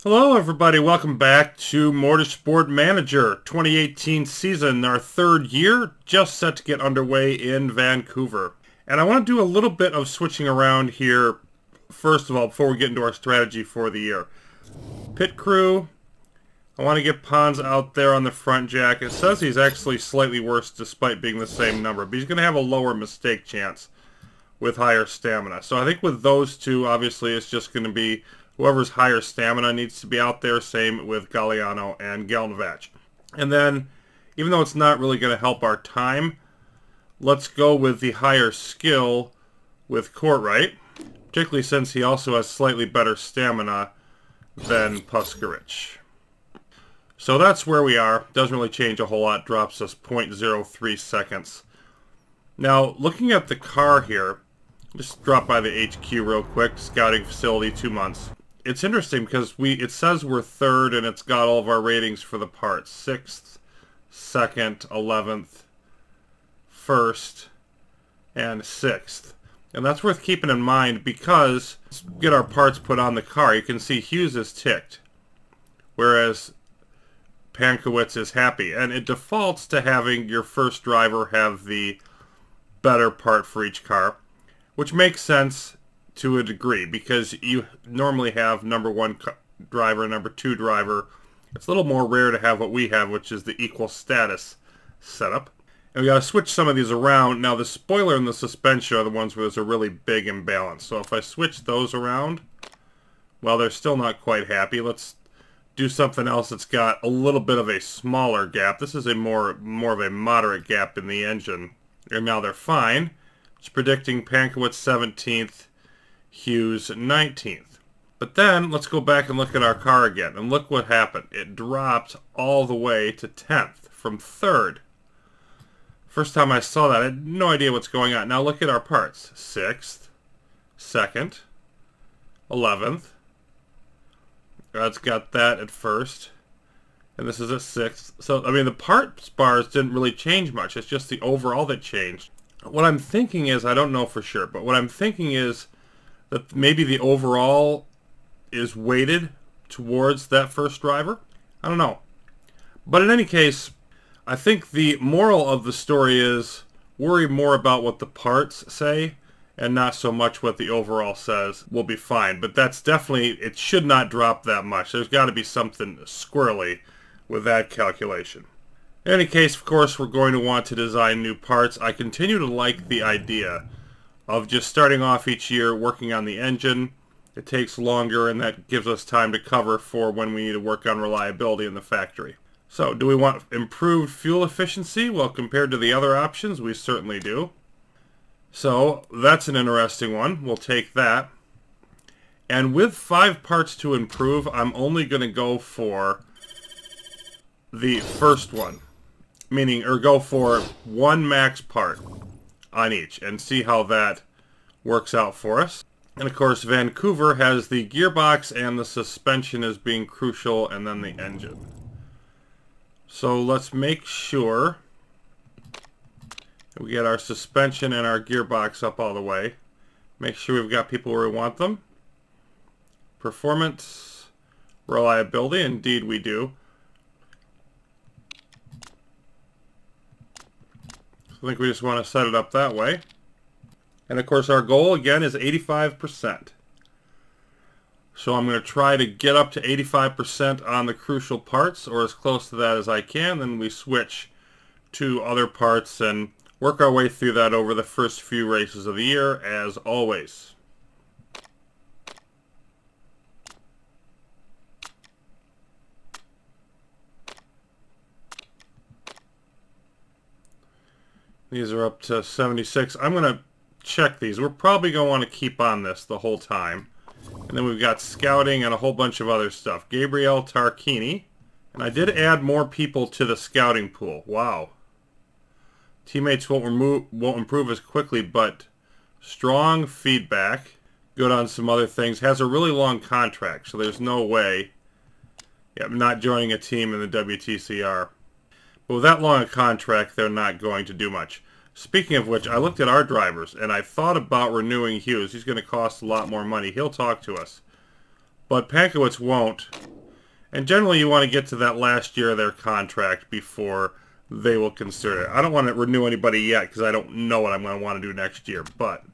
Hello everybody, welcome back to Motorsport Manager 2018 season, our third year, just set to get underway in Vancouver. And I want to do a little bit of switching around here, first of all, before we get into our strategy for the year. Pit crew, I want to get Pons out there on the front jack. It says he's actually slightly worse despite being the same number, but he's going to have a lower mistake chance with higher stamina. So I think with those two, obviously, it's just going to be whoever's higher stamina needs to be out there. Same with Galliano and Galnevach. And then, even though it's not really going to help our time, let's go with the higher skill with Courtright, particularly since he also has slightly better stamina than Puskarich. So that's where we are. Doesn't really change a whole lot. Drops us 0.03 seconds. Now, looking at the car here, just drop by the HQ real quick. Scouting facility, 2 months. It's interesting because it says we're third and it's got all of our ratings for the parts. 6th, 2nd, 11th, 1st, and 6th. And that's worth keeping in mind because let's get our parts put on the car. You can see Hughes is ticked, whereas Pankowitz is happy. And it defaults to having your first driver have the better part for each car, which makes sense to a degree because you normally have number 1 driver, number 2 driver. It's a little more rare to have what we have, which is the equal status setup. And we got to switch some of these around. Now the spoiler and the suspension are the ones where there's a really big imbalance. So if I switch those around, well, they're still not quite happy. Let's do something else that's got a little bit of a smaller gap. This is a more of a moderate gap in the engine. And now they're fine. It's predicting Pankowitz 17th, Hughes 19th. But then, let's go back and look at our car again. And look what happened. It dropped all the way to 10th from 3rd. First time I saw that, I had no idea what's going on. Now look at our parts. 6th, 2nd, 11th. That's got that at 1st. And this is at 6th. So, I mean, the parts bars didn't really change much. It's just the overall that changed. What I'm thinking is, I don't know for sure, but what I'm thinking is that maybe the overall is weighted towards that first driver. I don't know. But in any case, I think the moral of the story is worry more about what the parts say and not so much what the overall says. We'll be fine. But that's definitely, it should not drop that much. There's got to be something squirrely with that calculation. In any case, of course, we're going to want to design new parts. I continue to like the idea of just starting off each year working on the engine. It takes longer, and that gives us time to cover for when we need to work on reliability in the factory. So, do we want improved fuel efficiency? Well, compared to the other options, we certainly do. So, that's an interesting one. We'll take that. And with 5 parts to improve, I'm only going to go for the first one. Meaning, or go for 1 max part on each and see how that works out for us. And of course, Vancouver has the gearbox and the suspension as being crucial, and then the engine. So let's make sure we get our suspension and our gearbox up all the way. Make sure we've got people where we want them. Performance, reliability, indeed we do. I think we just want to set it up that way. And of course our goal again is 85%. So I'm going to try to get up to 85% on the crucial parts, or as close to that as I can. Then we switch to other parts and work our way through that over the first few races of the year, as always. These are up to 76. I'm going to check these. We're probably going to want to keep on this the whole time. And then we've got scouting and a whole bunch of other stuff. Gabriel Tarquini. And I did add more people to the scouting pool. Wow. Teammates won't improve as quickly, but strong feedback. Good on some other things. Has a really long contract, so there's no way. Yeah, I'm not joining a team in the WTCR. But with that long a contract, they're not going to do much. Speaking of which, I looked at our drivers, and I thought about renewing Hughes. He's going to cost a lot more money. He'll talk to us. But Pankowitz won't. And generally you want to get to that last year of their contract before they will consider it. I don't want to renew anybody yet because I don't know what I'm going to want to do next year, but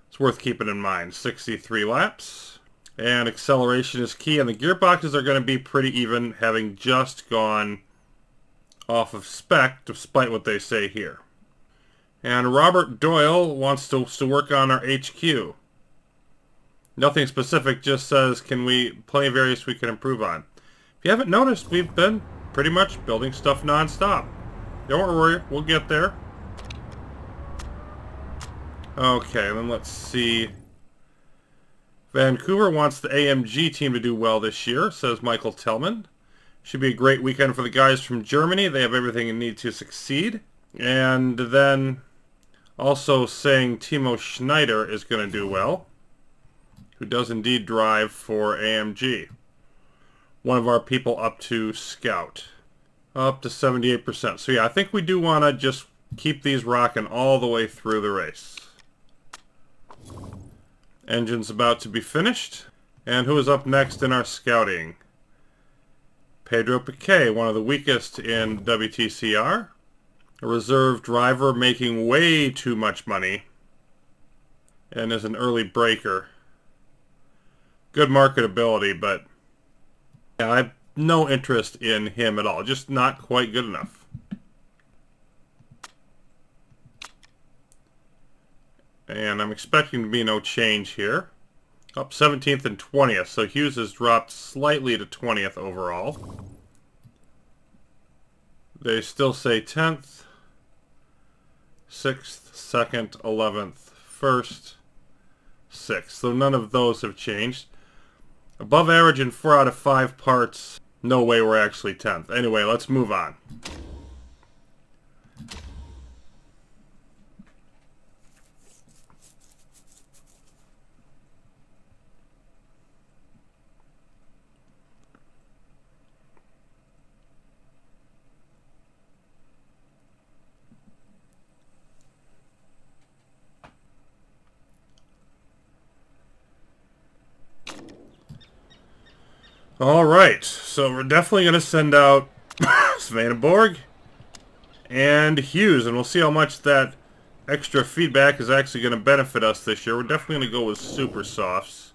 it's worth keeping in mind. 63 laps. And acceleration is key, and the gearboxes are going to be pretty even, having just gone off of spec, despite what they say here. And Robert Doyle wants to work on our HQ. Nothing specific, just says, plenty of areas we can improve on. If you haven't noticed, we've been pretty much building stuff non-stop. Don't worry, we'll get there. Okay, then let's see. Vancouver wants the AMG team to do well this year, says Michael Tillman. Should be a great weekend for the guys from Germany. They have everything they need to succeed. And then also saying Timo Schneider is going to do well, who does indeed drive for AMG. One of our people up to Scout. Up to 78%. So yeah, I think we do want to just keep these rocking all the way through the race. Engine's about to be finished. And who is up next in our scouting? Pedro Piquet, one of the weakest in WTCR. A reserve driver making way too much money. And is an early breaker. Good marketability, but yeah, I have no interest in him at all. Just not quite good enough. And I'm expecting to be no change here. Up 17th and 20th, so Hughes has dropped slightly to 20th overall. They still say 10th, 6th, 2nd, 11th, 1st, 6th. So none of those have changed. Above average in 4 out of 5 parts. No way we're actually 10th. Anyway, let's move on. Alright, so we're definitely going to send out Svaneborg and Hughes, and we'll see how much that extra feedback is actually going to benefit us this year. We're definitely going to go with super softs.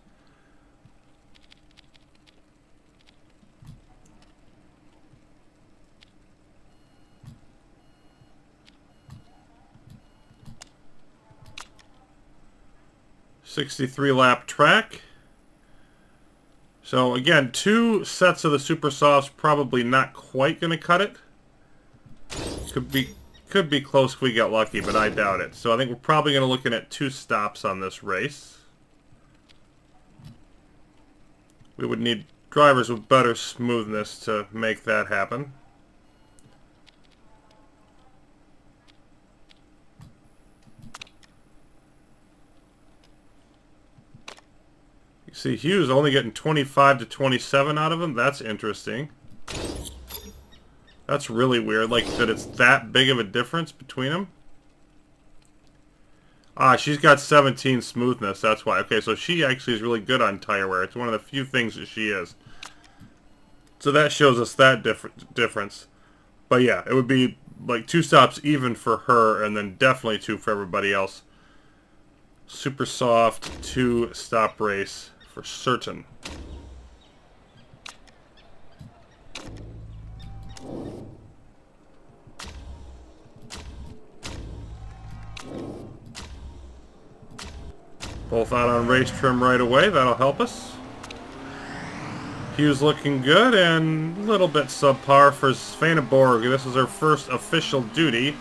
.63 lap track. So again, 2 sets of the super softs probably not quite going to cut it. Could be close if we get lucky, but I doubt it. So I think we're probably going to looking at 2 stops on this race. We would need drivers with better smoothness to make that happen. See, Hughes only getting 25 to 27 out of him. That's interesting. That's really weird, like, that it's that big of a difference between them. Ah, she's got 17 smoothness, that's why. Okay, so she actually is really good on tire wear. It's one of the few things that she is. So that shows us that difference. But yeah, it would be like 2 stops even for her, and then definitely 2 for everybody else. Super soft 2-stop race for certain. Both out on race trim right away. That'll help us. Hughes looking good and a little bit subpar for Svaneborg. This is her first official duty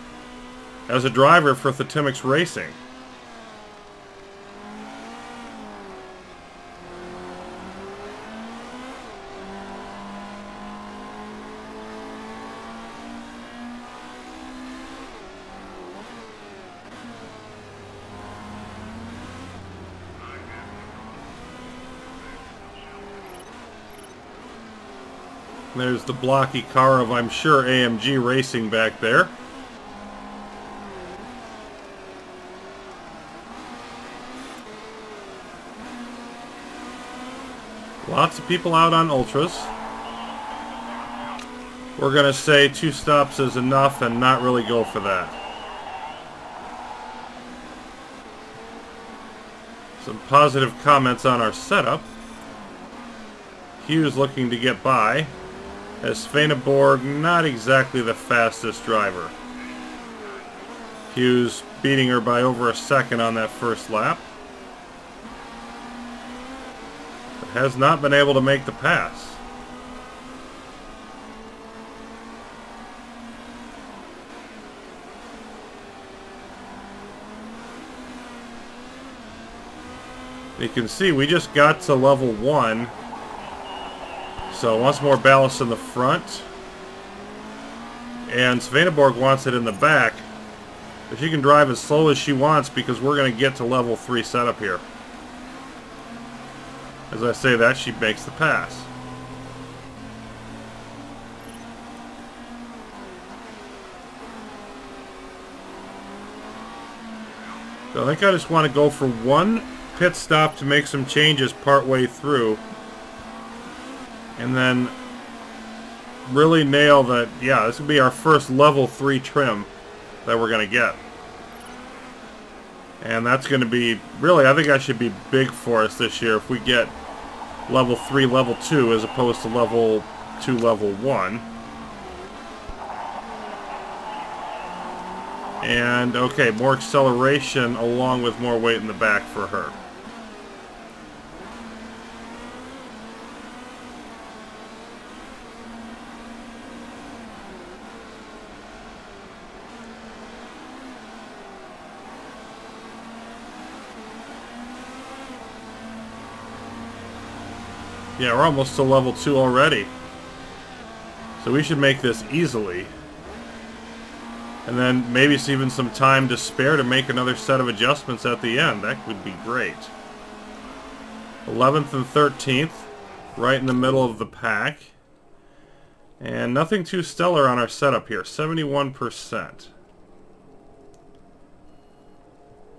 as a driver for Thetimix Racing. There's the blocky car of, I'm sure, AMG Racing back there. Lots of people out on Ultras. we're going to say 2 stops is enough and not really go for that. Some positive comments on our setup. Hughes looking to get by, as Svaneborg not exactly the fastest driver. Hughes beating her by over a second on that first lap, but has not been able to make the pass. You can see we just got to level 1. So wants more ballast in the front. And Svaneborg wants it in the back. But she can drive as slow as she wants because we're going to get to level 3 setup here. As I say that, she makes the pass. So I think I just want to go for one pit stop to make some changes partway through. And then really nail that, yeah, this will be our first level 3 trim that we're going to get. And that's going to be, really, I think that should be big for us this year if we get level 3, level 2 as opposed to level 2, level 1. And, okay, more acceleration along with more weight in the back for her. Yeah, we're almost to level 2 already. So we should make this easily. And then maybe it's even some time to spare to make another set of adjustments at the end. That would be great. 11th and 13th, right in the middle of the pack. And nothing too stellar on our setup here, 71%.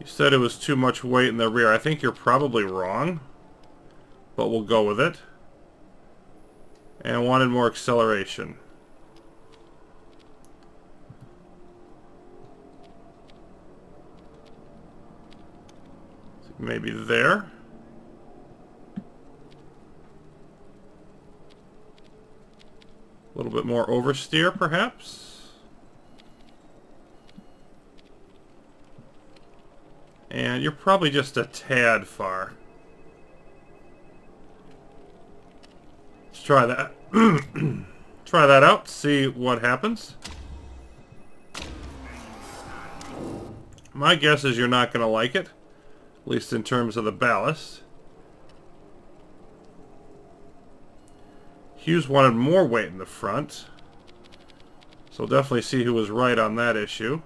You said it was too much weight in the rear. I think you're probably wrong, but we'll go with it. And wanted more acceleration. Maybe there. A little bit more oversteer, perhaps. And you're probably just a tad far. Let's try that. Try that out, see what happens. My guess is you're not going to like it, at least in terms of the ballast. Hughes wanted more weight in the front, so we'll definitely see who was right on that issue.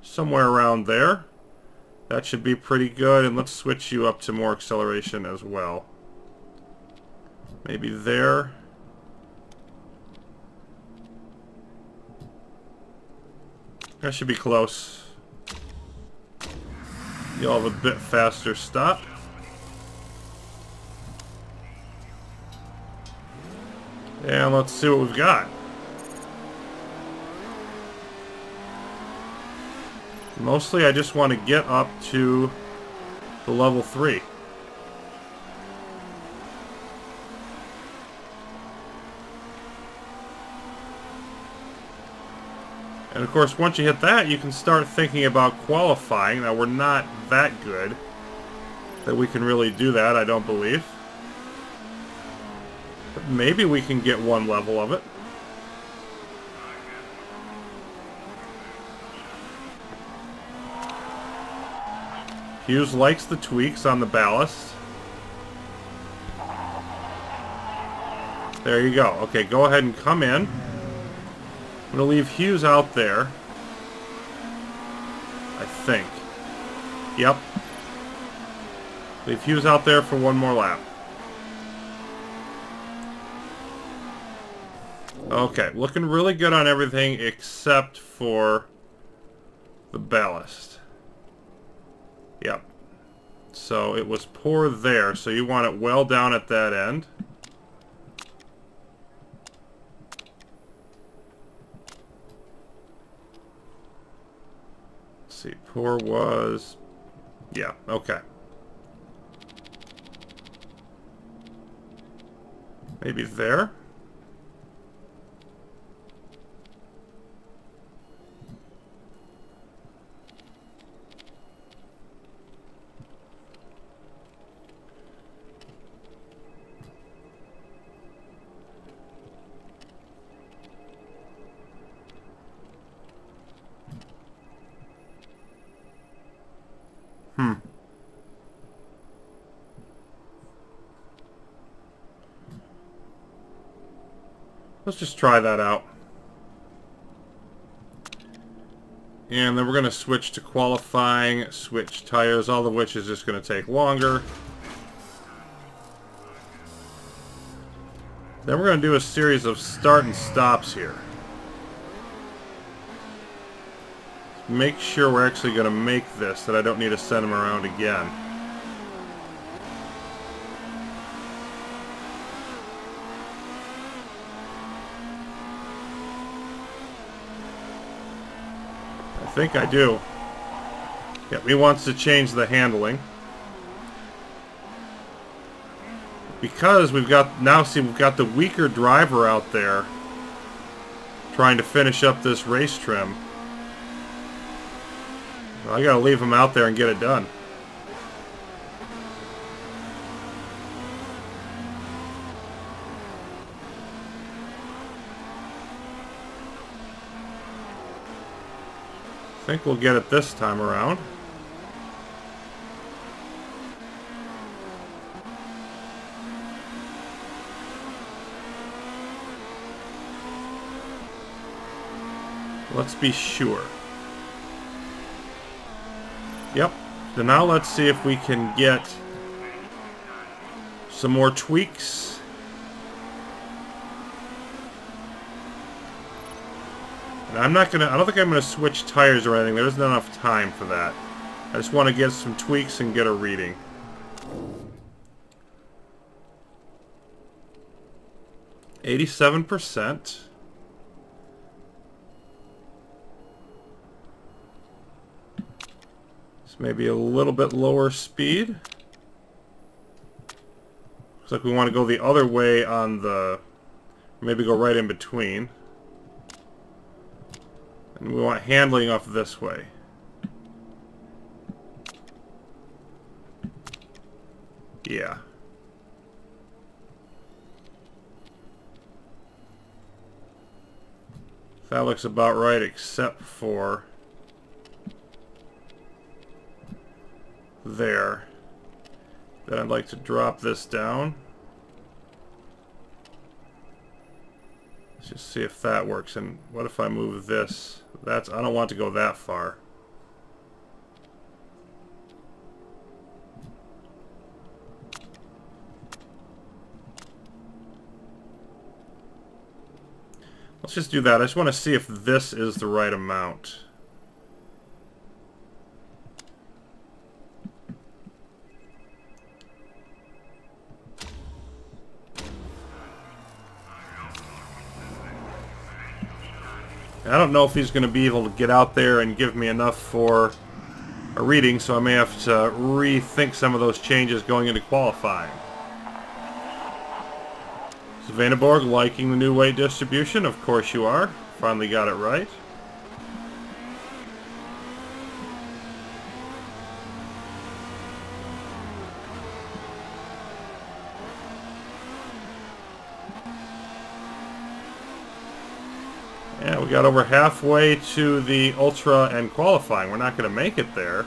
Somewhere around there. That should be pretty good, and let's switch you up to more acceleration as well. Maybe there. That should be close. You'll have a bit faster stop. And let's see what we've got. Mostly I just want to get up to the level 3. And of course, once you hit that, you can start thinking about qualifying. Now, we're not that good that we can really do that, I don't believe. But maybe we can get one level of it. Hughes likes the tweaks on the ballast. There you go. Okay, go ahead and come in. I'm going to leave Hughes out there. I think. Yep. Leave Hughes out there for one more lap. Okay, looking really good on everything except for the ballast. Yep. So it was poor there, so you want it well down at that end. see, pour was... Yeah, okay. Maybe there? Let's just try that out. And then we're going to switch to qualifying, switch tires, all of which is just going to take longer. Then we're going to do a series of start and stops here. Make sure we're actually going to make this, that I don't need to send them around again. I think I do. Yep, he wants to change the handling. Because we've got, now see, we've got the weaker driver out there trying to finish up this race trim. Well, I gotta leave him out there and get it done. I think we'll get it this time around. Let's be sure. Yep. So now let's see if we can get some more tweaks. And I don't think I'm gonna switch tires or anything. There isn't enough time for that. I just want to get some tweaks and get a reading. %. Maybe a little bit lower speed. Looks like we want to go the other way on the... Maybe go right in between. And we want handling off this way. Yeah. That looks about right except for... there. Then I'd like to drop this down. Let's just see if that works. And what if I move this? I don't want to go that far. Let's just do that. I just want to see if this is the right amount. I don't know if he's going to be able to get out there and give me enough for a reading, so I may have to rethink some of those changes going into qualifying. Svaneborg liking the new weight distribution? Of course you are. Finally got it right. Yeah, we got over halfway to the Ultra and qualifying. We're not going to make it there.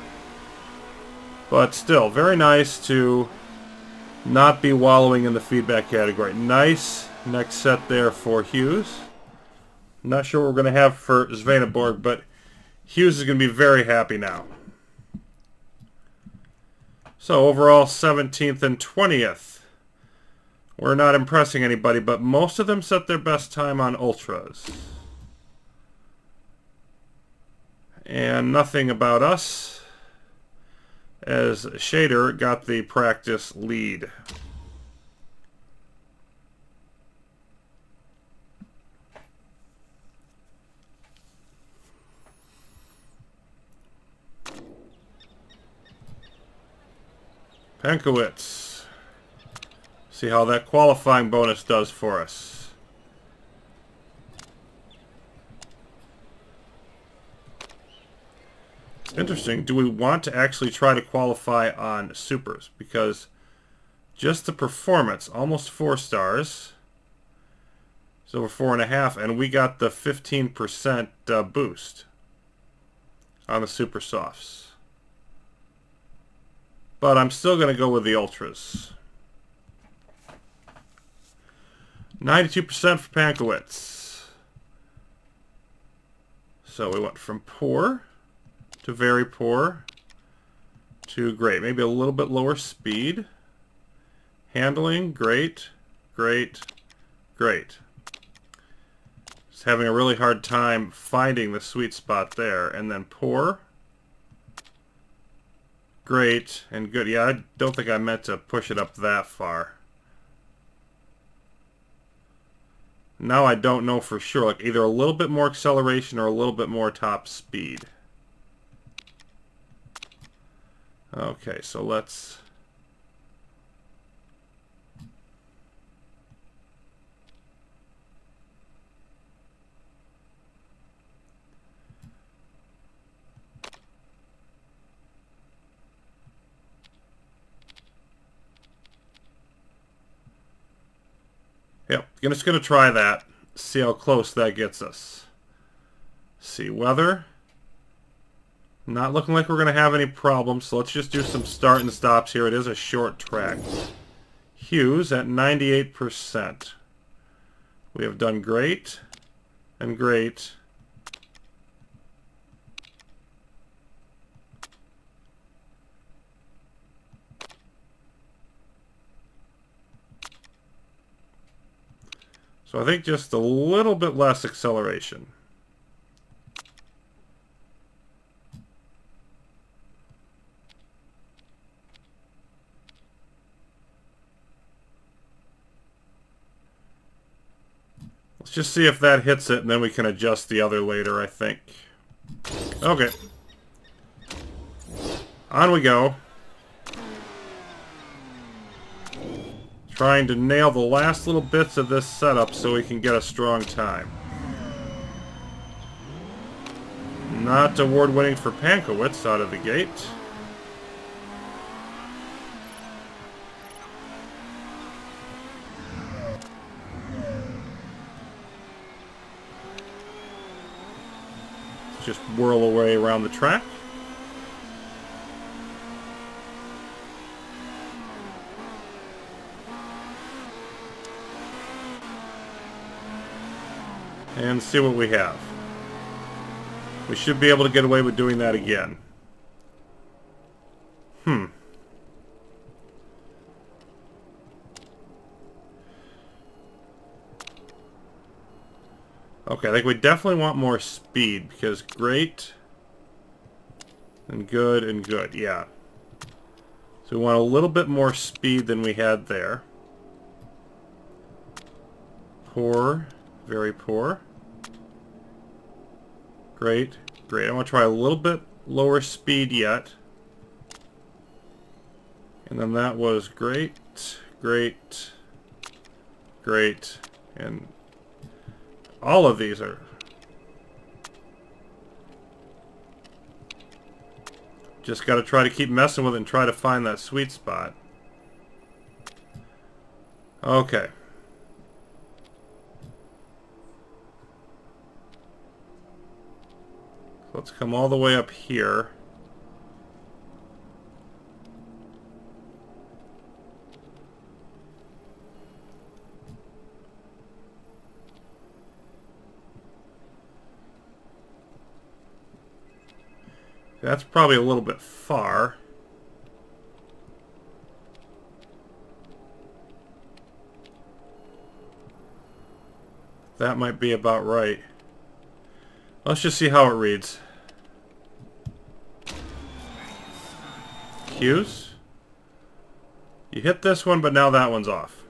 But still, very nice to not be wallowing in the feedback category. Nice next set there for Hughes. Not sure what we're going to have for Svaneborg, but Hughes is going to be very happy now. So overall, 17th and 20th. We're not impressing anybody, but most of them set their best time on Ultras. And nothing about us, as Shader got the practice lead. Pankowitz. See how that qualifying bonus does for us. It's interesting. Do we want to actually try to qualify on supers? Because just the performance, almost 4 stars. It's over 4.5, and we got the 15% boost on the super softs. But I'm still going to go with the ultras. 92% for Pankowitz. So we went from poor to very poor to great. Maybe a little bit lower speed. Handling, great, great, great. Just having a really hard time finding the sweet spot there. And then poor, great, and good. Yeah, I don't think I meant to push it up that far. Now I don't know for sure. Like either a little bit more acceleration or a little bit more top speed. Okay, so let's... Yep, I'm just going to try that. See how close that gets us. See, weather. Not looking like we're going to have any problems, so let's just do some start and stops here. It is a short track. Hughes at 98%. We have done great and great. So I think just a little bit less acceleration. Let's just see if that hits it, and then we can adjust the other later, I think. Okay. On we go. Trying to nail the last little bits of this setup so we can get a strong time. Not award-winning for Pankowitz out of the gate. Let's just whirl away around the track. And see what we have. We should be able to get away with doing that again. Okay, I think we definitely want more speed, because great and good, yeah. So we want a little bit more speed than we had there. Poor, very poor. Great, great. I want to try a little bit lower speed yet. And then that was great, great, great, and all of these are... Just got to try to keep messing with it and try to find that sweet spot. Okay. Let's come all the way up here. That's probably a little bit far. That might be about right. Let's just see how it reads. Hughes. You hit this one, but now that one's off.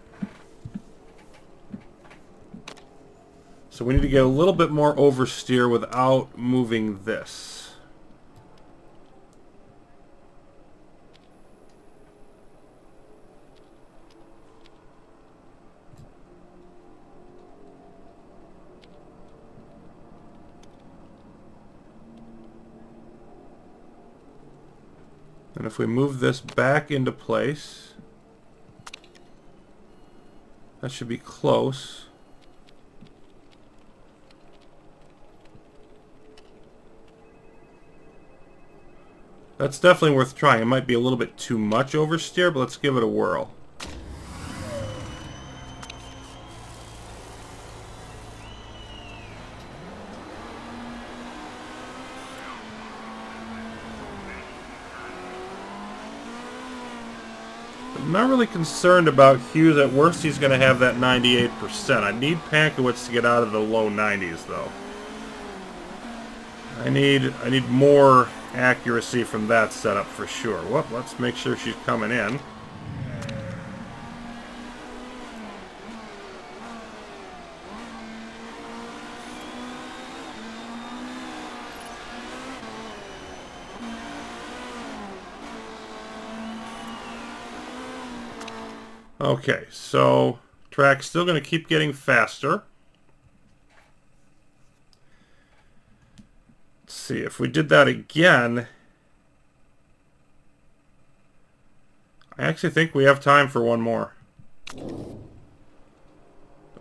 So we need to get a little bit more oversteer without moving this. And if we move this back into place, that should be close. That's definitely worth trying. It might be a little bit too much oversteer, but let's give it a whirl. I'm not really concerned about Hughes. At worst, he's going to have that 98%. I need Pankowitz to get out of the low 90s, though. I need more accuracy from that setup for sure. Well, let's make sure she's coming in. Okay, so track's still going to keep getting faster. Let's see, if we did that again, I actually think we have time for one more.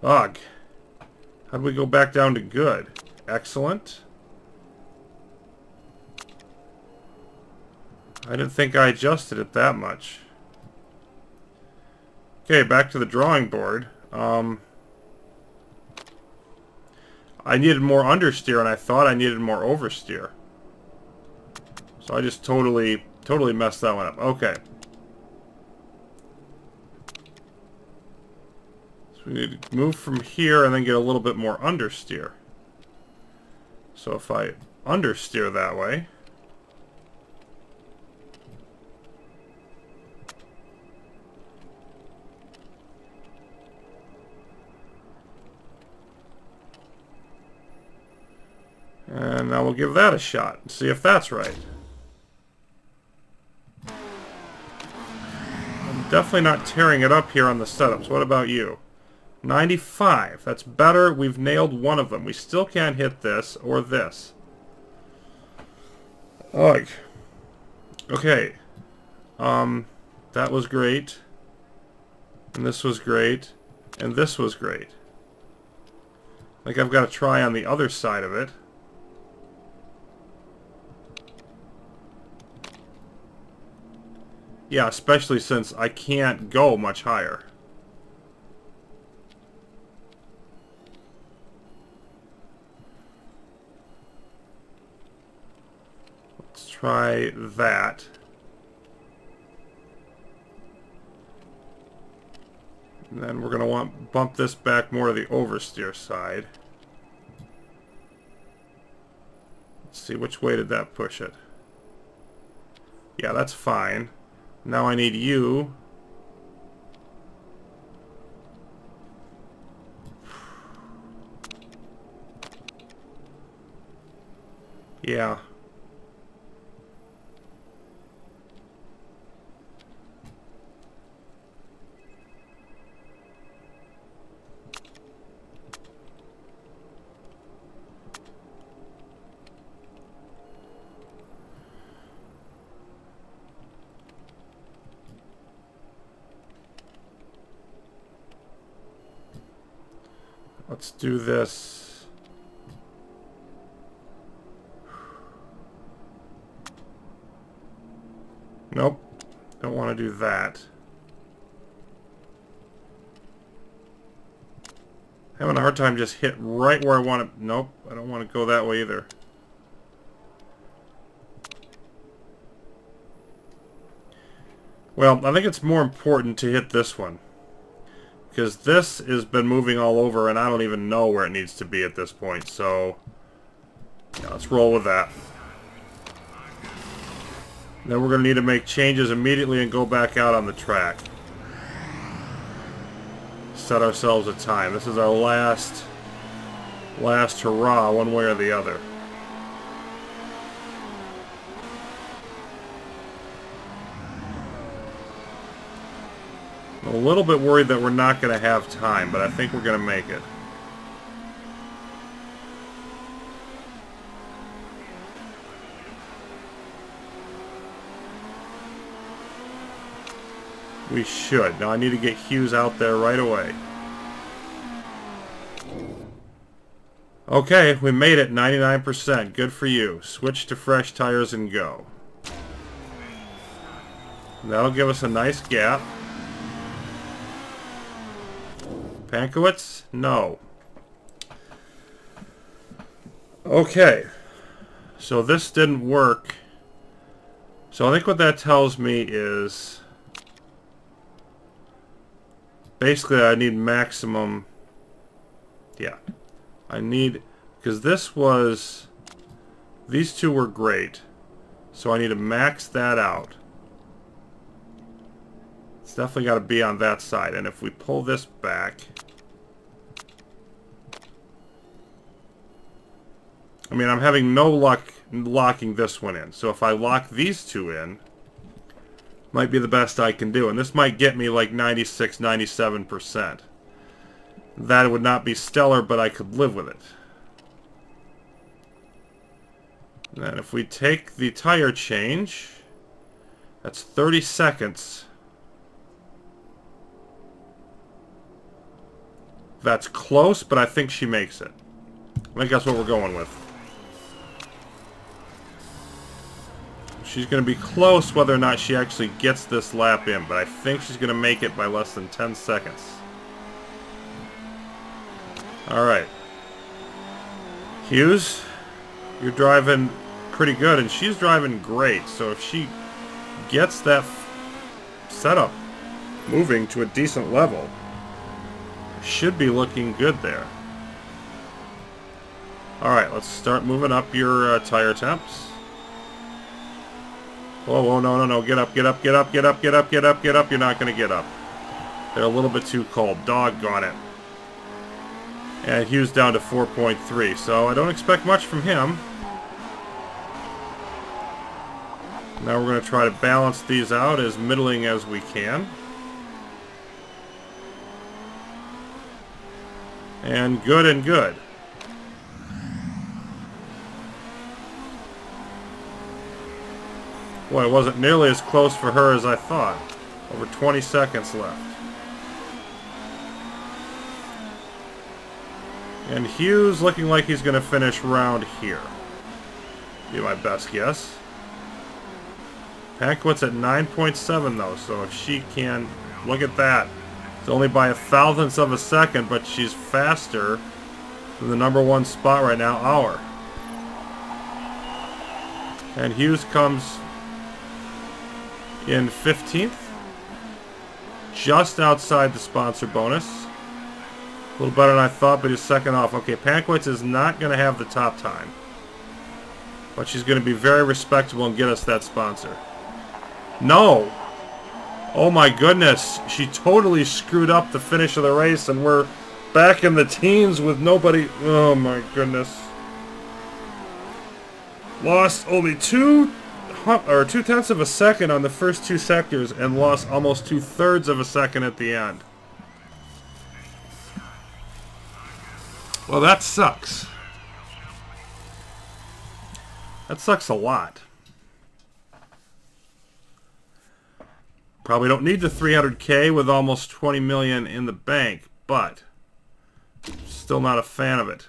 Ugh. How do we go back down to good? Excellent. I didn't think I adjusted it that much. Okay, back to the drawing board. I needed more understeer, and I thought I needed more oversteer. So I just totally messed that one up. Okay. So we need to move from here and then get a little bit more understeer. So if I understeer that way... And now we'll give that a shot and see if that's right. I'm definitely not tearing it up here on the setups. What about you? 95. That's better. We've nailed one of them. We still can't hit this or this. Ugh. Okay. That was great. And this was great. And this was great. I think I've got to try on the other side of it. Yeah, especially since I can't go much higher. Let's try that. And then we're going to want to bump this back more to the oversteer side. Let's see, which way did that push it? Yeah, that's fine. Now I need you. Yeah. Let's do this. Nope. Don't want to do that. Having a hard time just hit right where I want to... Nope. I don't want to go that way either. Well, I think it's more important to hit this one. Because this has been moving all over and I don't even know where it needs to be at this point. So, yeah, let's roll with that. Then we're going to need to make changes immediately and go back out on the track. Set ourselves a time. This is our last hurrah, one way or the other. I'm a little bit worried that we're not going to have time, but I think we're going to make it. We should. Now I need to get Hughes out there right away. Okay, we made it 99%. Good for you. Switch to fresh tires and go. That'll give us a nice gap. Pankowitz? No. Okay. So this didn't work. So I think what that tells me is basically I need maximum. Yeah. I need, because this was, these two were great. So I need to max that out. It's definitely got to be on that side. And if we pull this back, I mean, I'm having no luck locking this one in. So if I lock these two in, might be the best I can do. And this might get me like 96, 97%. That would not be stellar, but I could live with it. And if we take the tire change, that's 30 seconds. That's close, but I think she makes it. I think that's what we're going with. She's going to be close whether or not she actually gets this lap in, but I think she's going to make it by less than 10 seconds. Alright. Hughes, you're driving pretty good, and she's driving great, so if she gets that setup moving to a decent level, should be looking good there. Alright, let's start moving up your tire temps. Whoa, whoa, no, no, no, get up, get up, get up, get up, get up, get up, get up. You're not going to get up. They're a little bit too cold. Doggone it. And Hughes down to 4.3, so I don't expect much from him. Now we're going to try to balance these out as middling as we can. And good and good. Boy, it wasn't nearly as close for her as I thought. Over 20 seconds left. And Hughes looking like he's going to finish around here. Be my best guess. Pankowitz at 9.7 though, so if she can, look at that. It's only by a thousandth of a second, but she's faster than the #1 spot right now, Auer. And Hughes comes in 15th, just outside the sponsor bonus. A little better than I thought, but he's second off. Okay, Pankowitz is not going to have the top time, but she's going to be very respectable and get us that sponsor. No! Oh my goodness, she totally screwed up the finish of the race, and we're back in the teens with nobody. Oh my goodness. Lost only 2/10 of a second on the first two sectors, and lost almost 2/3 of a second at the end. Well, that sucks. That sucks a lot. Probably don't need the 300K with almost 20 million in the bank, but still not a fan of it.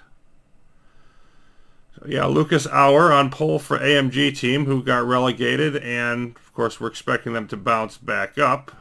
So yeah, Lucas Auer on pole for AMG team, who got relegated, and of course we're expecting them to bounce back up.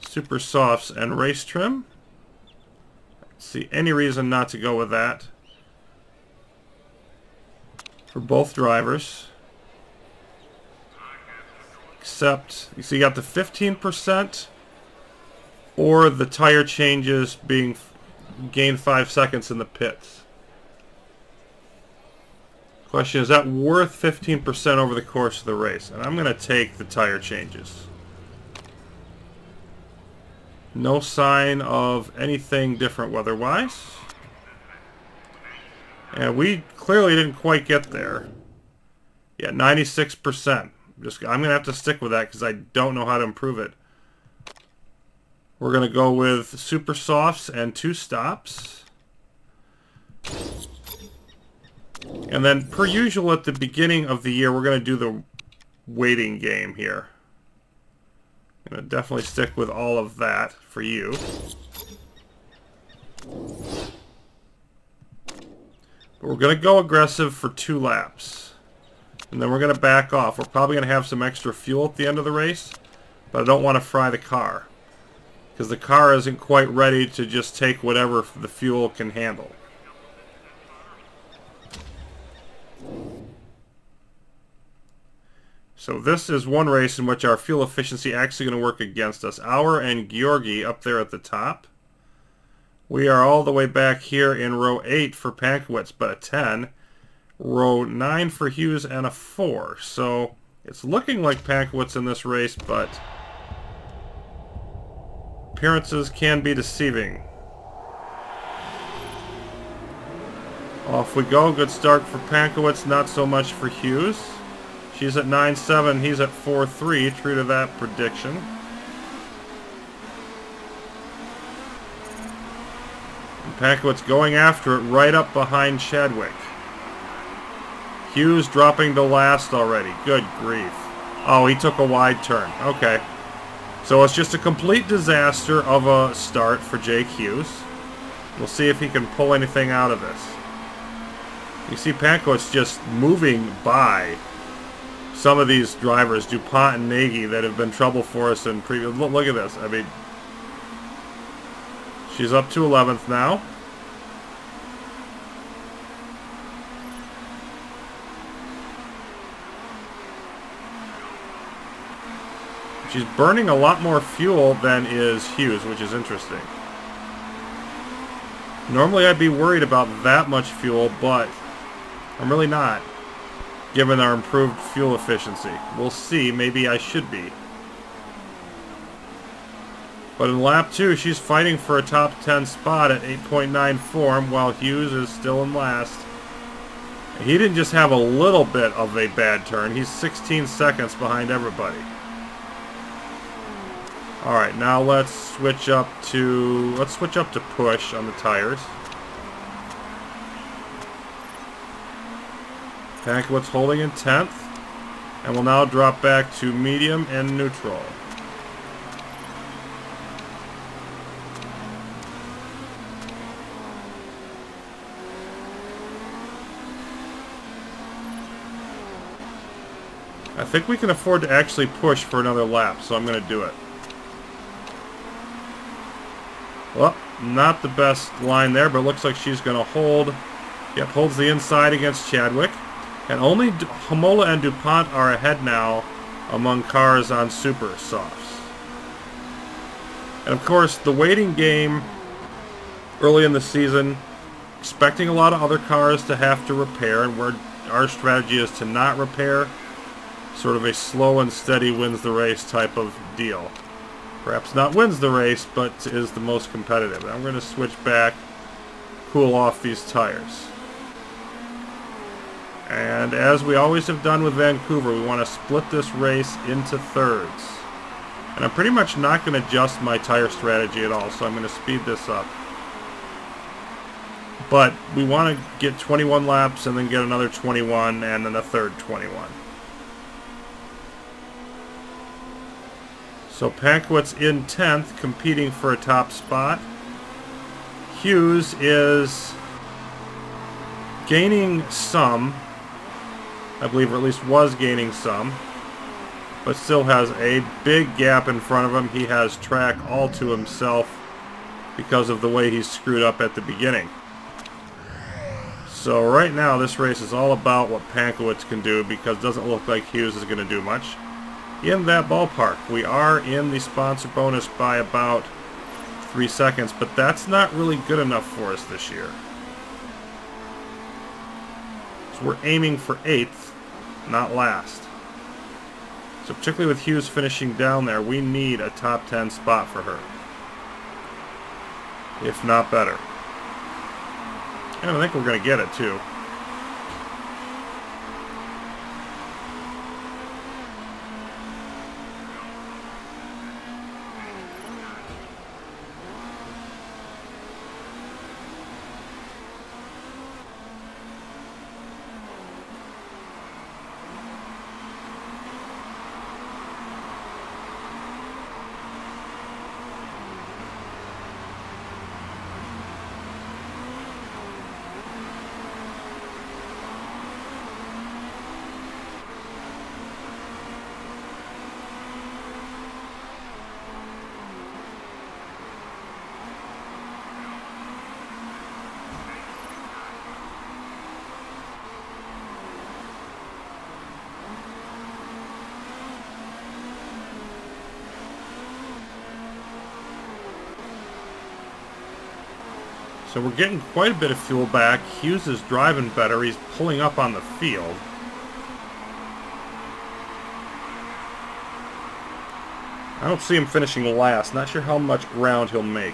Super softs and race trim. I don't see any reason not to go with that for both drivers. Except, you see, you got the 15% or the tire changes being gained 5 seconds in the pits. Question, is that worth 15% over the course of the race? And I'm going to take the tire changes. No sign of anything different weather-wise. And we clearly didn't quite get there. Yeah, 96%. I'm going to have to stick with that because I don't know how to improve it. We're going to go with super softs and 2 stops. And then, per usual, at the beginning of the year, we're going to do the waiting game here. I'm going to definitely stick with all of that for you. But we're going to go aggressive for 2 laps. And then we're going to back off. We're probably going to have some extra fuel at the end of the race, but I don't want to fry the car, because the car isn't quite ready to just take whatever the fuel can handle. So this is one race in which our fuel efficiency actually going to work against us. Auer and Georgi up there at the top. We are all the way back here in row 8 for Pankowitz, but a 10. Row 9 for Hughes and a 4. So it's looking like Pankowitz in this race, but appearances can be deceiving. Off we go. Good start for Pankowitz, not so much for Hughes. She's at 9.7, he's at 4.3, true to that prediction. And Pankowitz going after it right up behind Chadwick. Hughes dropping to last already. Good grief. Oh, he took a wide turn. Okay. So it's just a complete disaster of a start for Jake Hughes. We'll see if he can pull anything out of this. You see Pankowitz just moving by some of these drivers, DuPont and Nagy, that have been trouble for us in previous... Look at this. I mean, she's up to 11th now. She's burning a lot more fuel than is Hughes, which is interesting. Normally I'd be worried about that much fuel, but I'm really not, given our improved fuel efficiency. We'll see. Maybe I should be. But in lap 2, she's fighting for a top 10 spot at 8.9 form, while Hughes is still in last. He didn't just have a little bit of a bad turn. He's 16 seconds behind everybody. Alright, now let's switch up to push on the tires. Pankowitz holding in 10th, and will now drop back to medium and neutral. I think we can afford to actually push for another lap, so I'm going to do it. Well, not the best line there, but it looks like she's going to hold. Yep, holds the inside against Chadwick. And only Homola and DuPont are ahead now among cars on super softs. And of course, the waiting game early in the season, expecting a lot of other cars to have to repair, and our strategy is to not repair. Sort of a slow and steady wins the race type of deal. Perhaps not wins the race, but is the most competitive. I'm going to switch back, cool off these tires. And as we always have done with Vancouver, we want to split this race into thirds. And I'm pretty much not going to adjust my tire strategy at all, so I'm going to speed this up. But we want to get 21 laps and then get another 21 and then a third 21. So Pankowitz in 10th, competing for a top spot. Hughes is gaining some, I believe, or at least was gaining some, but still has a big gap in front of him. He has track all to himself because of the way he's screwed up at the beginning. So right now this race is all about what Pankowitz can do, because it doesn't look like Hughes is going to do much. In that ballpark. We are in the sponsor bonus by about 3 seconds, but that's not really good enough for us this year. So we're aiming for 8th, not last. So particularly with Hughes finishing down there, we need a top 10 spot for her, if not better. And I think we're going to get it, too. So we're getting quite a bit of fuel back. Hughes is driving better. He's pulling up on the field. I don't see him finishing last. Not sure how much ground he'll make.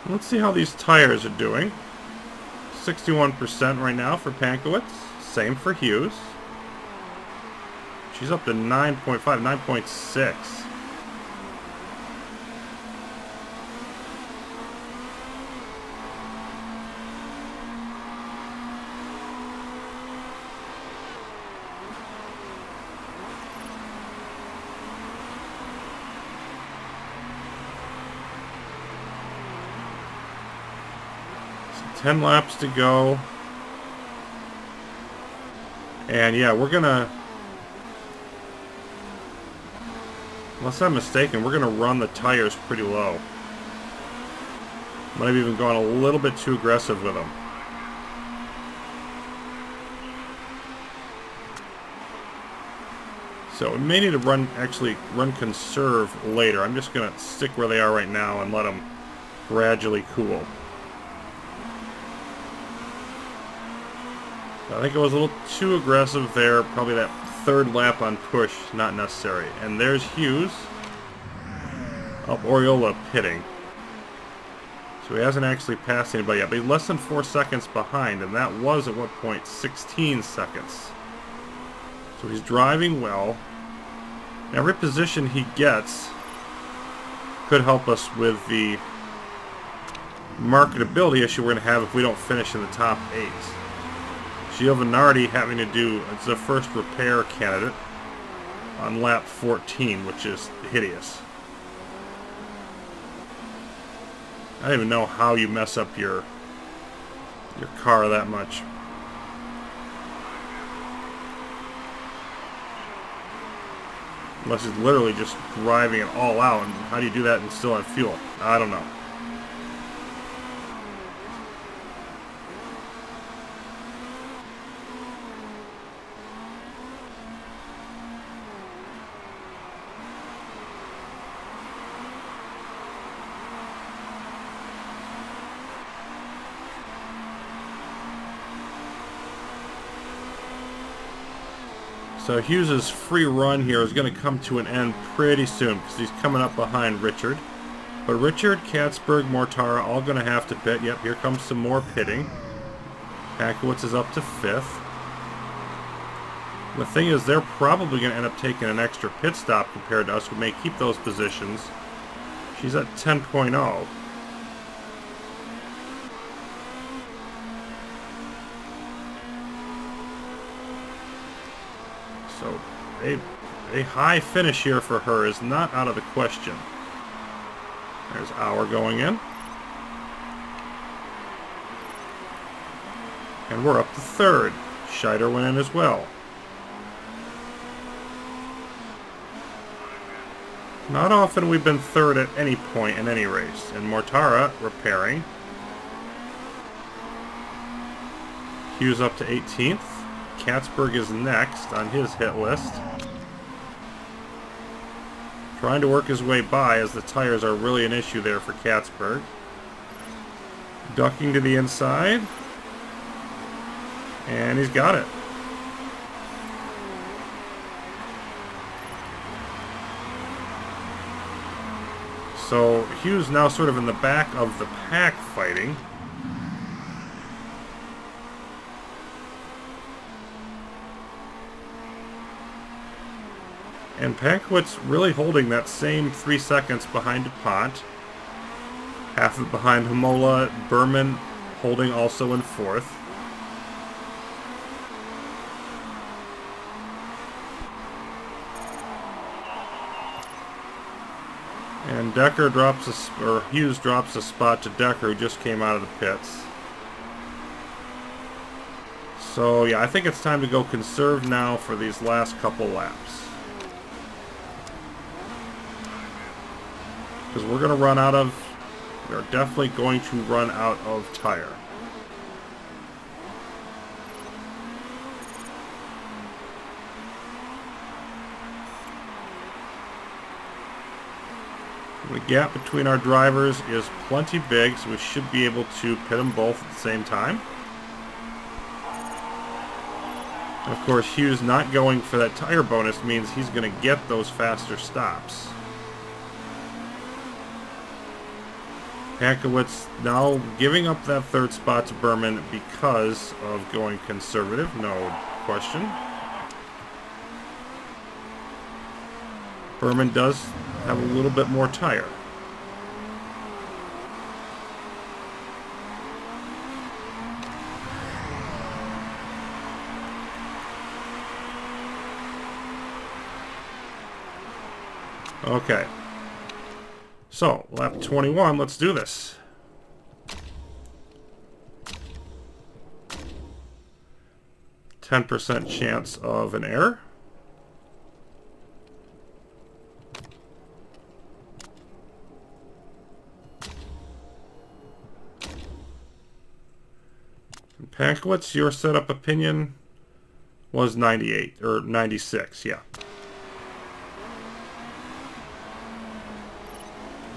Let's see how these tires are doing. 61% right now for Pankowitz. Same for Hughes. She's up to 9.5, 9.6. So 10 laps to go. And yeah, we're gonna, unless I'm mistaken, we're gonna run the tires pretty low. Might have even gone a little bit too aggressive with them. So we may need to actually run conserve later. I'm just gonna stick where they are right now and let them gradually cool. I think it was a little too aggressive there. Probably that third lap on push, not necessary. And there's Hughes. Up Oriola pitting. So he hasn't actually passed anybody yet, but he's less than 4 seconds behind, and that was at what point? 16 seconds. So he's driving well. Every position he gets could help us with the marketability issue we're going to have if we don't finish in the top 8. Giovinardi having to do, it's the first repair candidate on lap 14, which is hideous. I don't even know how you mess up your car that much. Unless it's literally just driving it all out, and how do you do that and still have fuel? I don't know. So Hughes' free run here is going to come to an end pretty soon because he's coming up behind Richard. But Richard, Katzberg, Mortara all going to have to pit. Yep, here comes some more pitting. Pankowitz is up to 5th. The thing is, they're probably going to end up taking an extra pit stop compared to us, who may keep those positions. She's at 10.0. So a high finish here for her is not out of the question. There's Auer going in. And we're up to third. Scheider went in as well. Not often we've been third at any point in any race. And Mortara repairing. Hughes up to 18th. Katzberg is next on his hit list. Trying to work his way by, as the tires are really an issue there for Katzberg. Ducking to the inside. And he's got it. So Hughes now sort of in the back of the pack fighting. And Pankowitz really holding that same 3 seconds behind DuPont. Half of it behind Hamola. Berman holding also in fourth. And Decker drops Hughes drops a spot to Decker, who just came out of the pits. So yeah, I think it's time to go conserve now for these last couple laps. Because we're going to run out of... We're definitely going to run out of tire. The gap between our drivers is plenty big, so we should be able to pit them both at the same time. And of course, Hughes not going for that tire bonus means he's going to get those faster stops. Pankowitz now giving up that third spot to Berman because of going conservative, no question. Berman does have a little bit more tire. Okay. So, lap 21, let's do this. %10 chance of an error. Pankowitz, your setup opinion was 98, or 96, yeah.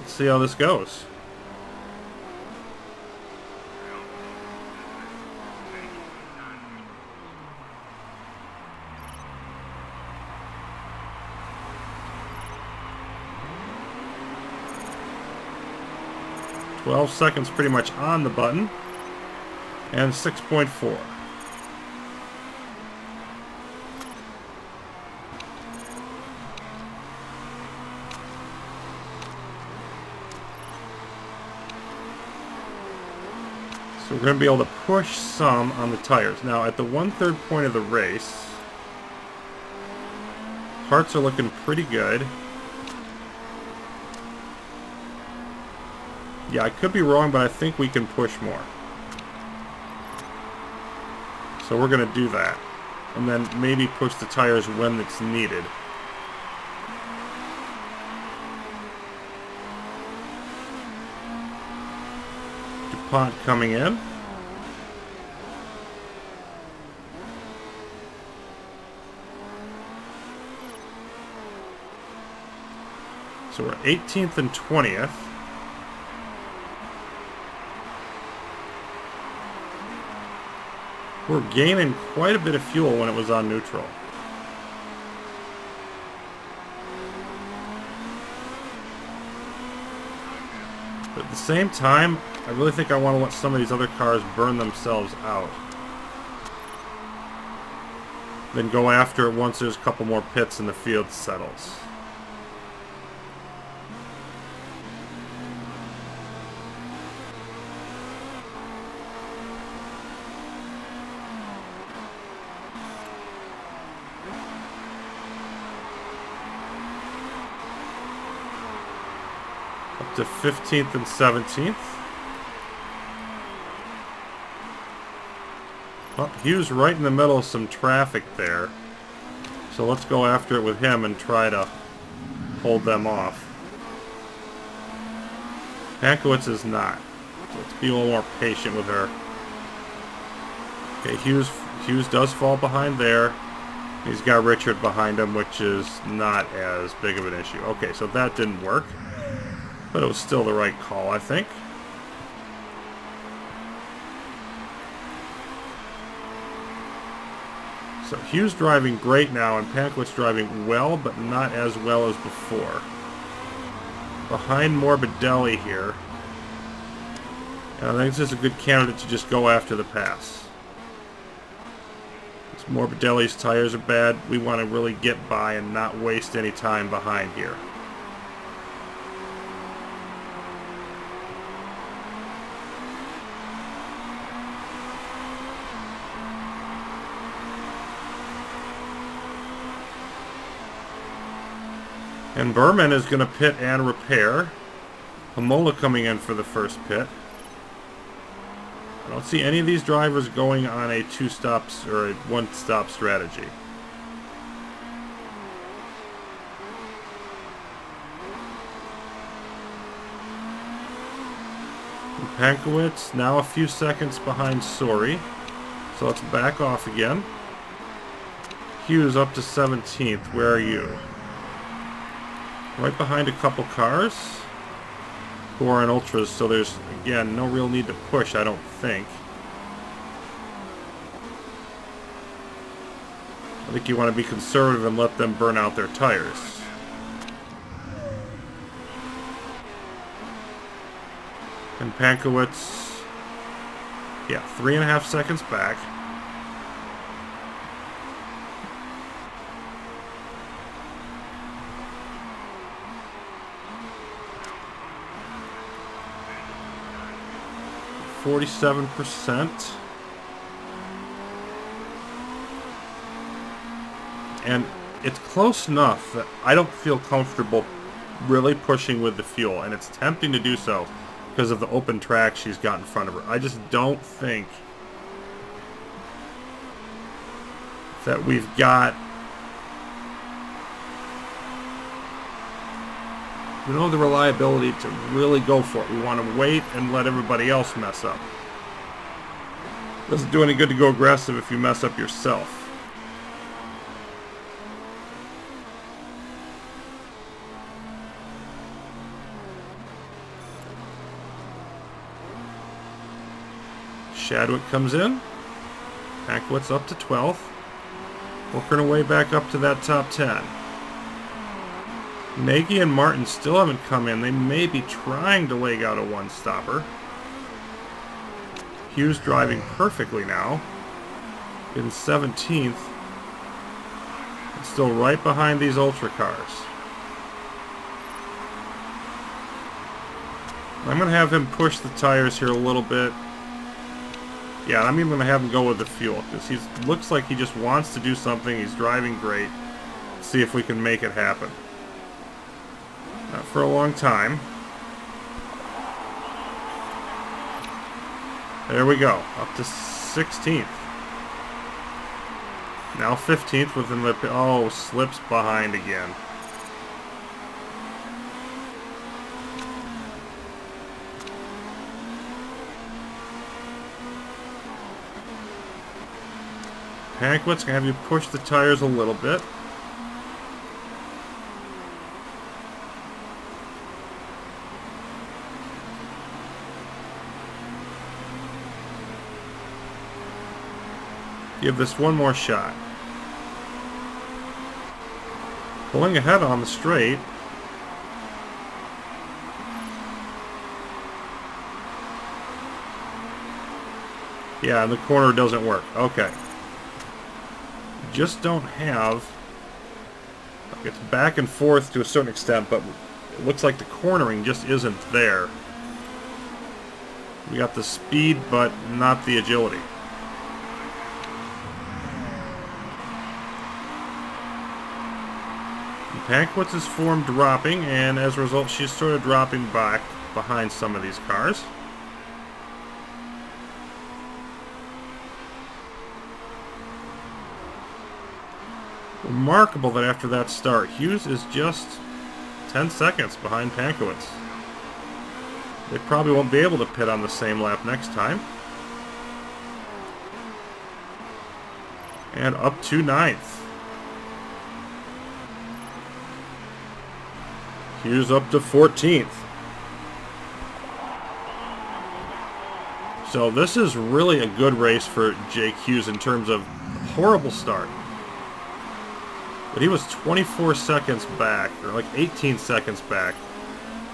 Let's see how this goes. $12 pretty much on the button. And 6.4. So we're going to be able to push some on the tires. Now at the 1/3 point of the race, parts are looking pretty good. Yeah, I could be wrong, but I think we can push more. So we're going to do that. And then maybe push the tires when it's needed. DuPont coming in. So we're 18th and 20th. We're gaining quite a bit of fuel when it was on neutral. But at the same time, I really think I want to let some of these other cars burn themselves out. then go after it once there's a couple more pits and the field settles. Up to 15th and 17th. Well, Hughes right in the middle of some traffic there. So let's go after it with him and try to hold them off. Pankowitz is not. So let's be a little more patient with her. Okay, Hughes does fall behind there. He's got Richard behind him, which is not as big of an issue. Okay, so that didn't work. But it was still the right call, I think. So Hughes driving great now, and Pankowitz driving well, but not as well as before. Behind Morbidelli here. And I think this is a good candidate to just go after the pass. Because Morbidelli's tires are bad. We want to really get by and not waste any time behind here. And Berman is going to pit and repair. Hamola coming in for the first pit. I don't see any of these drivers going on a two-stops or a one-stop strategy. And Pankowitz now a few seconds behind Sori. So let's back off again. Hughes up to 17th. Where are you? Right behind a couple cars who are in ultras, so there's, again, no real need to push, I don't think. I think you want to be conservative and let them burn out their tires. And Pankowitz, yeah, 3.5 seconds back. %. And it's close enough that I don't feel comfortable really pushing with the fuel, and it's tempting to do so because of the open track she's got in front of her. I just don't think that we've got... We don't have the reliability to really go for it. We want to wait and let everybody else mess up. Doesn't do any good to go aggressive if you mess up yourself. Shadwick comes in. Pankowitz up to 12th. Working her way back up to that top 10. Nagy and Martin still haven't come in. They may be trying to leg out a one-stopper. Hughes driving perfectly now. In 17th. And still right behind these ultra cars. I'm going to have him push the tires here a little bit. Yeah, I'm even going to have him go with the fuel. Because he looks like he just wants to do something. He's driving great. Let's see if we can make it happen. Not for a long time. There we go. Up to 16th. Now 15th within the... Oh, slips behind again. Pankowitz can have you push the tires a little bit. Give this one more shot. Pulling ahead on the straight. Yeah, and the corner doesn't work. Okay. just don't have... It's back and forth to a certain extent, but it looks like the cornering just isn't there. We got the speed, but not the agility. Pankwitz's form dropping, and as a result, she's sort of dropping back behind some of these cars. Remarkable that after that start, Hughes is just 10 seconds behind Pankiewicz. They probably won't be able to pit on the same lap next time. And up to 9th. Hughes up to 14th. So this is really a good race for Jake Hughes in terms of horrible start. But he was 24 seconds back, or like 18 seconds back,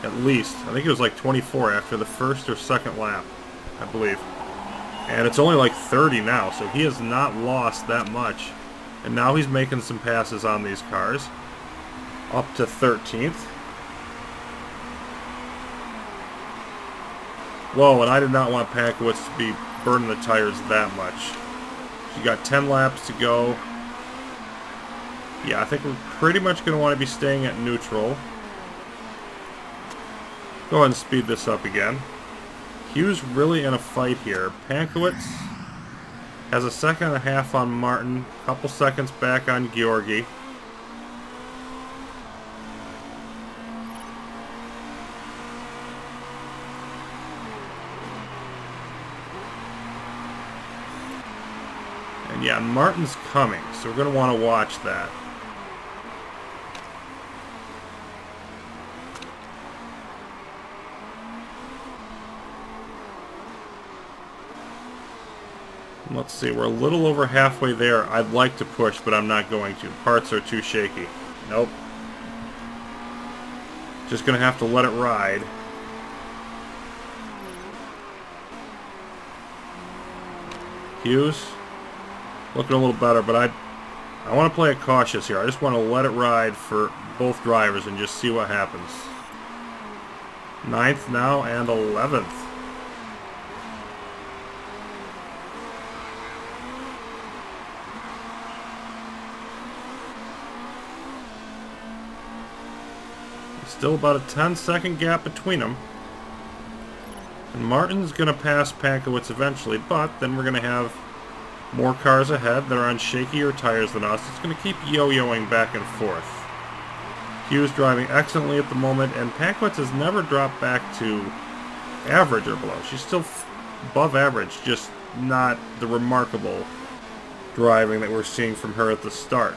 at least. I think it was like 24 after the first or second lap, I believe. And it's only like 30 now, so he has not lost that much. And now he's making some passes on these cars. Up to 13th. Whoa, and I did not want Pankiewicz to be burning the tires that much. She got 10 laps to go. Yeah, I think we're pretty much going to want to be staying at neutral. Go ahead and speed this up again. Hughes really in a fight here. Pankiewicz has a second and a half on Martin. A couple seconds back on Georgi. And yeah, Martin's coming, so we're going to want to watch that. Let's see, we're a little over halfway there. I'd like to push, but I'm not going to. Parts are too shaky. Nope. Just going to have to let it ride. Hughes, looking a little better, but I want to play it cautious here. I just want to let it ride for both drivers and just see what happens. 9th now and 11th. Still about a 10-second gap between them. And Martin's going to pass Pankiewicz eventually, but then we're going to have more cars ahead that are on shakier tires than us. It's going to keep yo-yoing back and forth. Hughes driving excellently at the moment, and Pankiewicz has never dropped back to average or below. She's still above average, just not the remarkable driving that we're seeing from her at the start.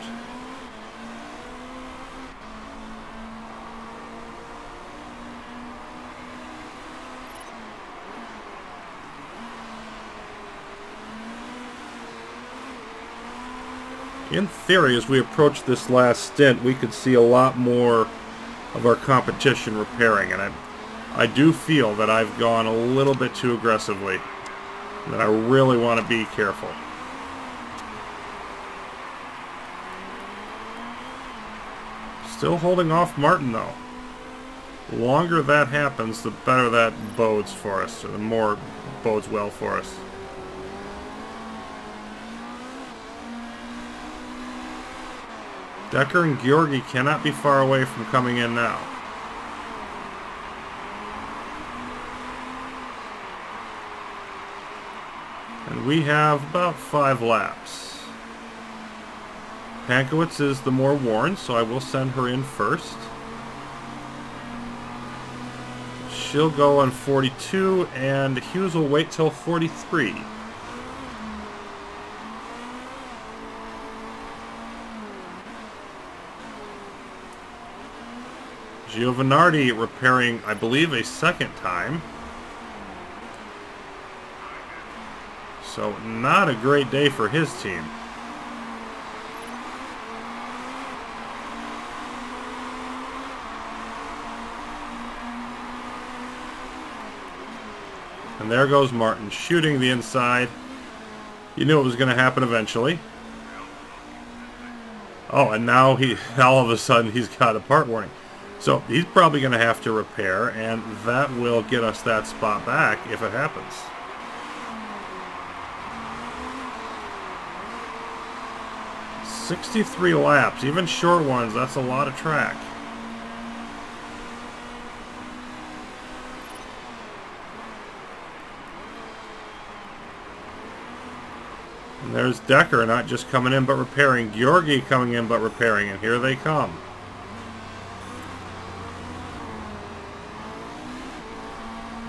In theory, as we approach this last stint, we could see a lot more of our competition repairing, and I do feel that I've gone a little bit too aggressively, and that I really want to be careful. Still holding off Martin, though. The longer that happens, the better that bodes for us, or the more bodes well for us. Decker and Georgi cannot be far away from coming in now. And we have about 5 laps. Pankiewicz is the more worn, so I will send her in first. She'll go on 42, and Hughes will wait till 43. Giovanardi repairing, I believe, a second time. So not a great day for his team. And there goes Martin shooting the inside. You knew it was going to happen eventually. Oh, and now all of a sudden he's got a part warning. So he's probably going to have to repair, and that will get us that spot back if it happens. "63 laps, even short ones, that's a lot of track." And there's Decker not just coming in but repairing. Georgi coming in but repairing, and here they come.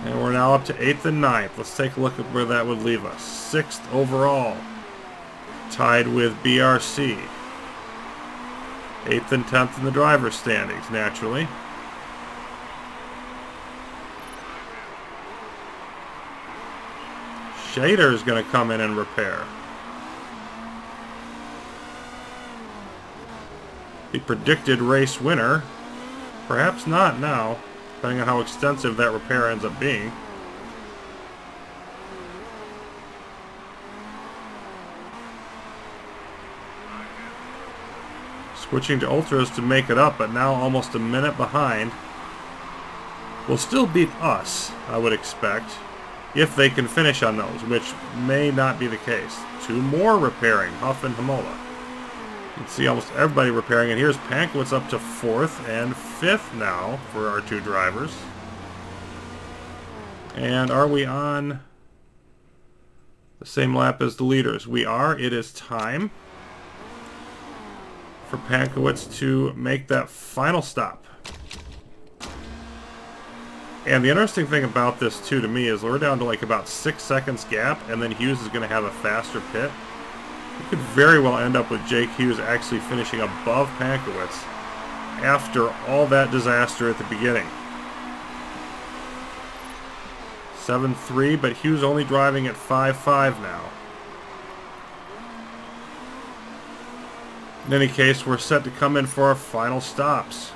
And we're now up to 8th and 9th. Let's take a look at where that would leave us. 6th overall. Tied with BRC. 8th and 10th in the driver's standings, naturally. Shader is going to come in and repair. The predicted race winner. Perhaps not now, depending on how extensive that repair ends up being. Switching to Ultras to make it up, but now almost a minute behind. Will still beat us, I would expect, if they can finish on those, which may not be the case. 2 more repairing, Huff and Hamola. You can see almost everybody repairing, and here's Pankowitz up to 4th and 5th now for our 2 drivers. And are we on the same lap as the leaders? We are. It is time for Pankowitz to make that final stop. And the interesting thing about this, too, to me, is we're down to like about 6 seconds gap, and then Hughes is going to have a faster pit. We could very well end up with Jake Hughes actually finishing above Pankowitz after all that disaster at the beginning. 7-3, but Hughes only driving at 5-5 now. In any case, we're set to come in for our final stops.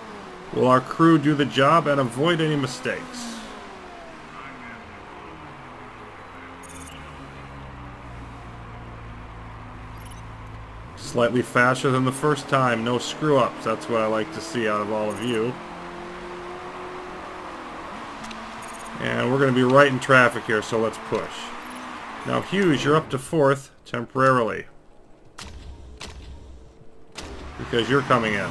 Will our crew do the job and avoid any mistakes? Slightly faster than the first time, no screw-ups. That's what I like to see out of all of you. And we're going to be right in traffic here, so let's push. Now Hughes, you're up to 4th temporarily, because you're coming in.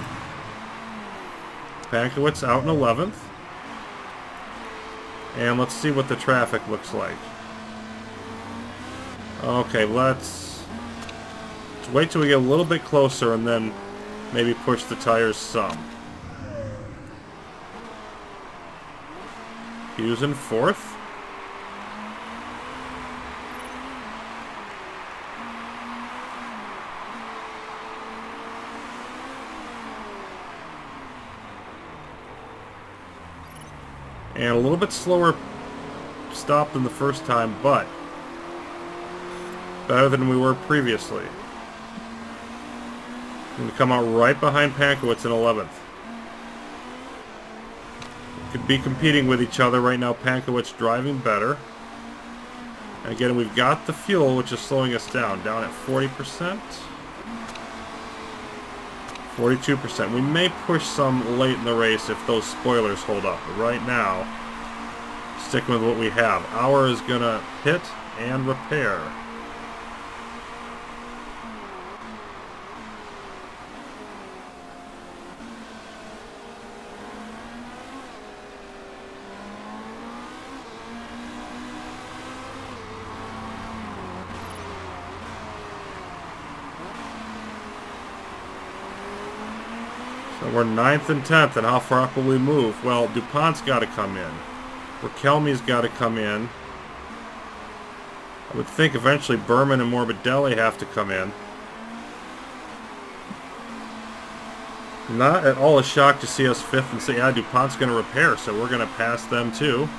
Pankowitz out in 11th. And let's see what the traffic looks like. Okay, let's wait till we get a little bit closer and then maybe push the tires some. Hughes in 4th. And a little bit slower stop than the first time, but better than we were previously. Going to come out right behind Pankowitz in 11th. Could be competing with each other right now. Pankowitz driving better. And again, we've got the fuel, which is slowing us down at 40%. 42%. We may push some late in the race if those spoilers hold up. But right now, sticking with what we have. Our is going to pit and repair. So we're 9th and 10th, and how far up will we move? Well, DuPont's got to come in. Rakelmi's got to come in. I would think eventually Berman and Morbidelli have to come in. Not at all a shock to see us 5th and say, yeah, DuPont's going to repair, so we're going to pass them too.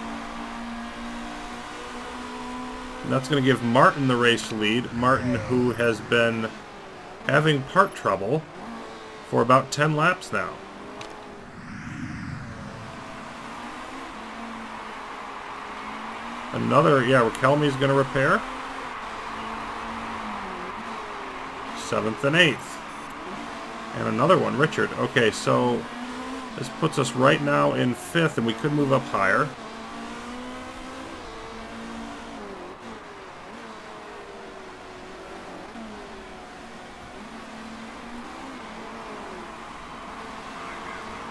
And that's going to give Martin the race lead. Martin, who has been having part trouble for about 10 laps now. Another, yeah, Rakelmi's going to repair. 7th and 8th. And another one, Richard. Okay, so this puts us right now in 5th, and we could move up higher.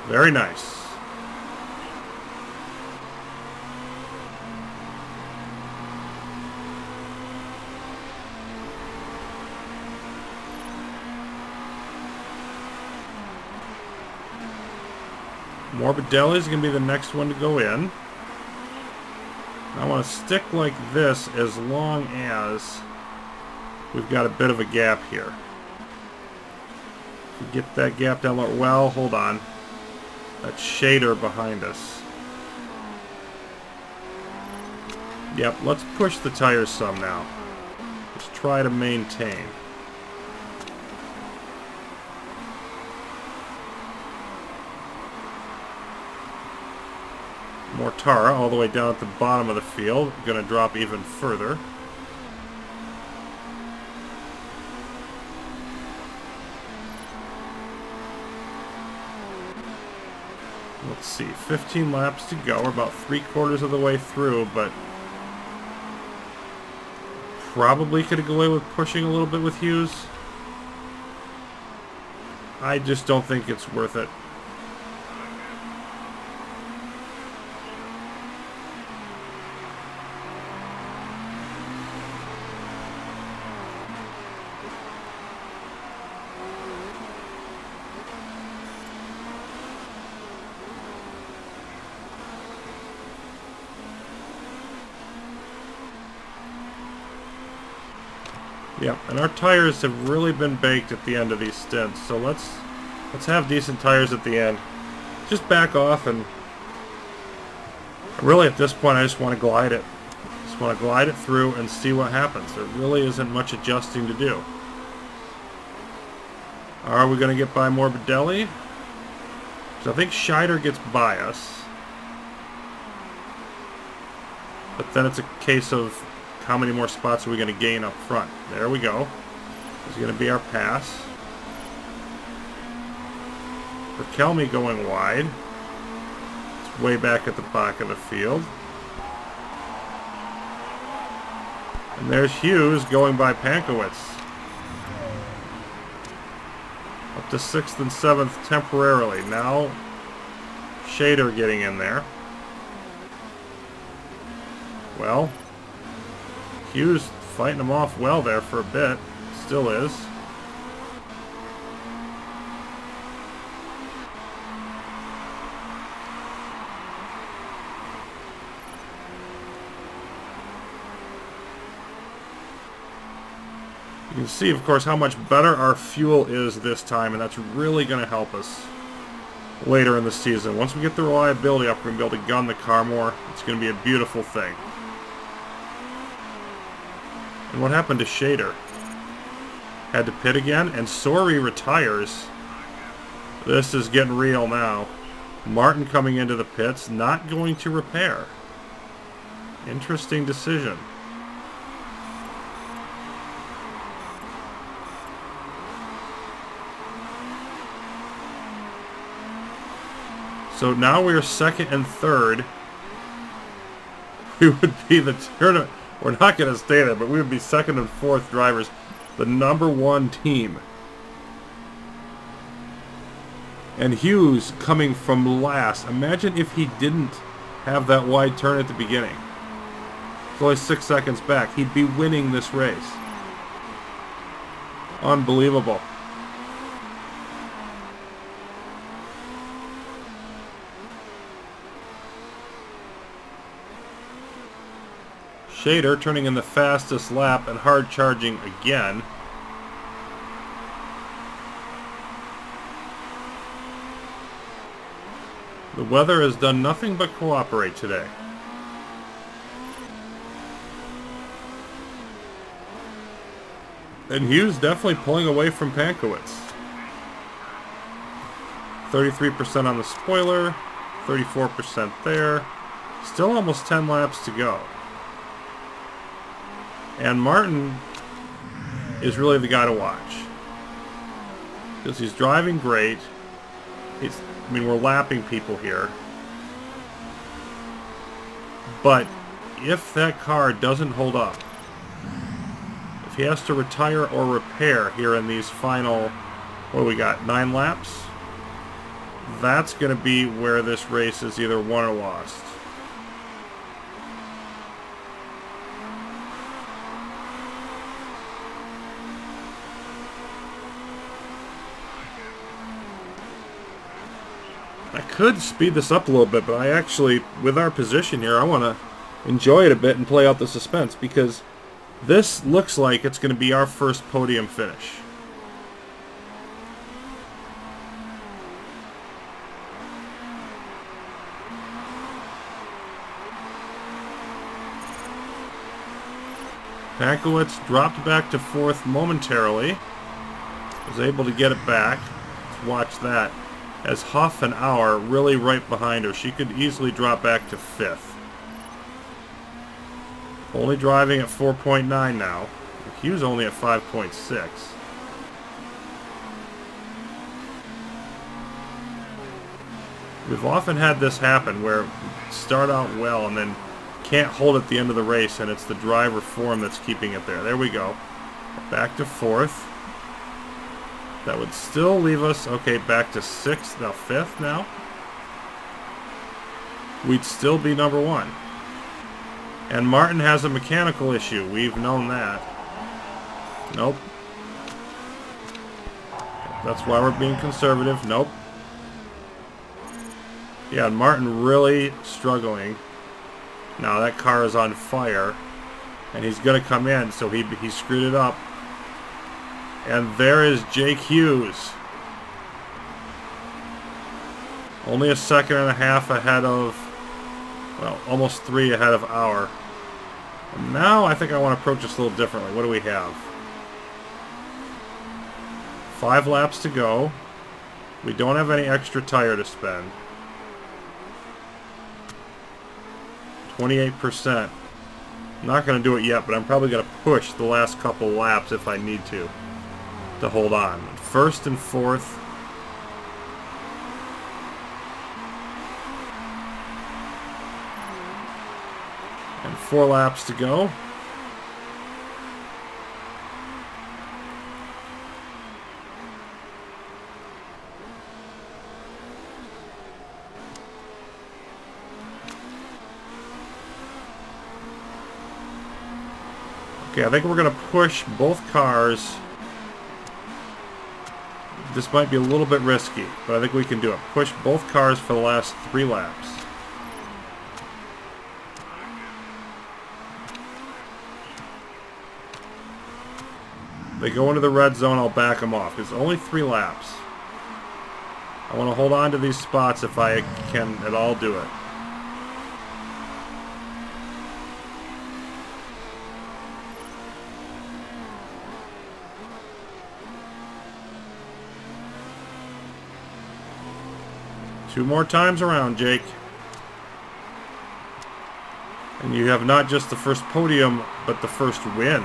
Very nice. Morbidelli is going to be the next one to go in. I want to stick like this as long as we've got a bit of a gap here. If we get that gap down low, well, hold on. That shader behind us. Yep, let's push the tires some now. Let's try to maintain. Mortara all the way down at the bottom of the field. Going to drop even further. Let's see, 15 laps to go. We're about 3/4 of the way through, but probably could have got away with pushing a little bit with Hughes. I just don't think it's worth it. Yep, and our tires have really been baked at the end of these stints, so let's have decent tires at the end. Just back off, and really at this point I just want to glide it. Just want to glide it through and see what happens. There really isn't much adjusting to do. Are we going to get by Morbidelli? So I think Scheider gets by us. But then it's a case of how many more spots are we going to gain up front? There we go. This is going to be our pass. Rakelmi going wide. It's way back at the back of the field. And there's Hughes going by Pankowitz. Up to 6th and 7th temporarily. Now Shader getting in there. Well, Hughes fighting him off well there for a bit. Still is. You can see, of course, how much better our fuel is this time, and that's really going to help us later in the season. Once we get the reliability up, we're going to be able to gun the car more. It's going to be a beautiful thing. And what happened to Shader? Had to pit again, and Sori retires. This is getting real now. Martin coming into the pits, not going to repair. Interesting decision. So now we're 2nd and 3rd. We would be the tournament. We're not going to stay there, but we would be 2nd and 4th drivers. The #1 team. And Hughes coming from last. Imagine if he didn't have that wide turn at the beginning. It's only 6 seconds back. He'd be winning this race. Unbelievable. Shader turning in the fastest lap and hard charging again. The weather has done nothing but cooperate today. And Hughes definitely pulling away from Pankowitz. 33% on the spoiler, 34% there. Still almost 10 laps to go. And Martin is really the guy to watch. because he's driving great. I mean, we're lapping people here. But if that car doesn't hold up, if he has to retire or repair here in these final, what do we got, 9 laps? That's going to be where this race is either won or lost. I could speed this up a little bit, but I actually, with our position here, I want to enjoy it a bit and play out the suspense, because this looks like it's going to be our first podium finish. Pankowitz dropped back to 4th momentarily. Was able to get it back. Let's watch that. As Huff and Auer really right behind her. She could easily drop back to 5th. Only driving at 4.9 now. Hughes only at 5.6. We've often had this happen where we start out well and then can't hold at the end of the race, and it's the driver form that's keeping it there. There we go. Back to 4th. That would still leave us, okay, back to 6th, now 5th now. We'd still be number 1. And Martin has a mechanical issue. We've known that. Nope. That's why we're being conservative. Nope. Yeah, Martin really struggling. Now that car is on fire. And he's going to come in, so he screwed it up. And there is Jake Hughes. Only a 1.5 seconds ahead of, well, almost 3 ahead of Auer. And now I think I want to approach this a little differently. What do we have? 5 laps to go. We don't have any extra tire to spend. 28%. I'm not going to do it yet, but I'm probably going to push the last couple laps if I need to hold on. 1st and 4th. And 4 laps to go. Okay, I think we're going to push both cars. This might be a little bit risky, but I think we can do it. Push both cars for the last 3 laps. They go into the red zone, I'll back them off. It's only 3 laps. I want to hold on to these spots if I can at all do it. Two more times around, Jake. And you have not just the first podium, but the first win.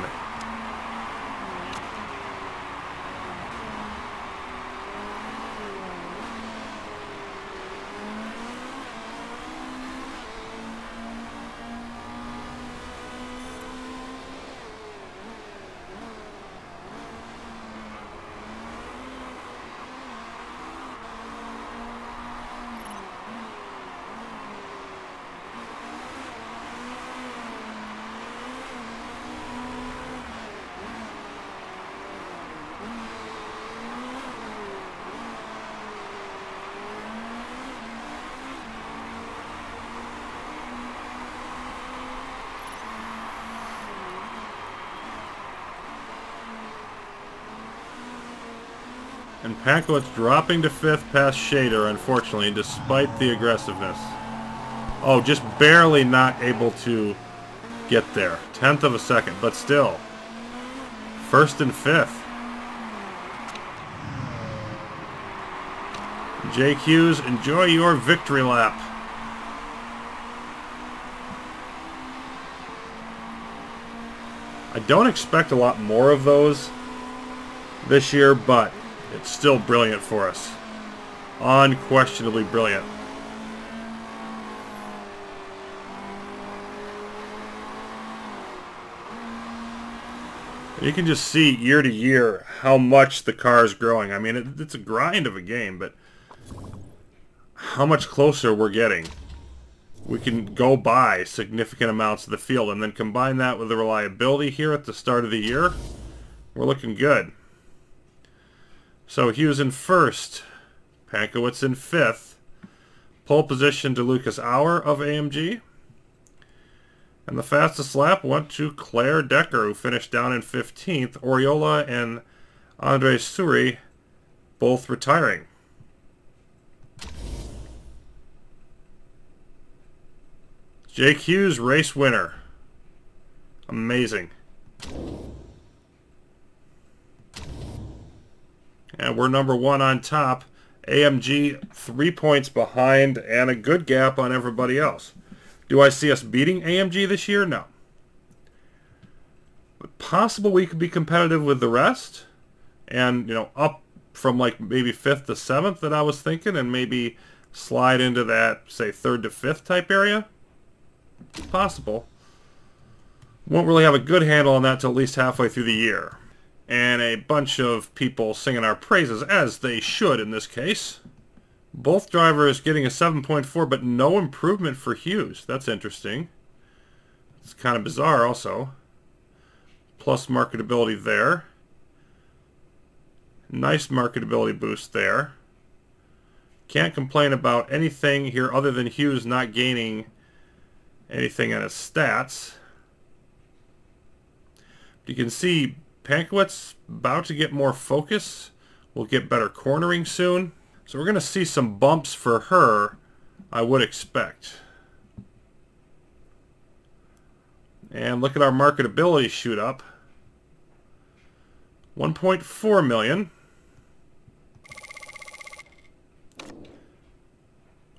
And Pankowitz dropping to 5th past Shader, unfortunately, despite the aggressiveness. Oh, just barely not able to get there. 1/10 of a second, but still. 1st and 5th. Jake Hughes, enjoy your victory lap. I don't expect a lot more of those this year, but it's still brilliant for us. Unquestionably brilliant. You can just see year to year how much the car is growing. I mean, it's a grind of a game, but how much closer we're getting. We can go by significant amounts of the field, and then combine that with the reliability here at the start of the year. We're looking good. So Hughes in first, Pankowitz in fifth, pole position to Lucas Auer of AMG. And the fastest lap went to Claire Decker, who finished down in 15th. Oriola and Andre Suri both retiring. Jake Hughes, race winner. Amazing. And we're number one on top. AMG 3 points behind and a good gap on everybody else. Do I see us beating AMG this year? No. But possible we could be competitive with the rest. And, you know, up from like maybe 5th to 7th that I was thinking. And maybe slide into that, say, 3rd to 5th type area. Possible. Won't really have a good handle on that till at least halfway through the year. And a bunch of people singing our praises, as they should in this case. Both drivers getting a 7.4, but no improvement for Hughes. That's interesting. It's kind of bizarre also. Plus marketability there. Nice marketability boost there. Can't complain about anything here other than Hughes not gaining anything on his stats. You can see Pankowitz about to get more focus. We'll get better cornering soon. So we're going to see some bumps for her, I would expect. And look at our marketability shoot up. 1.4 million.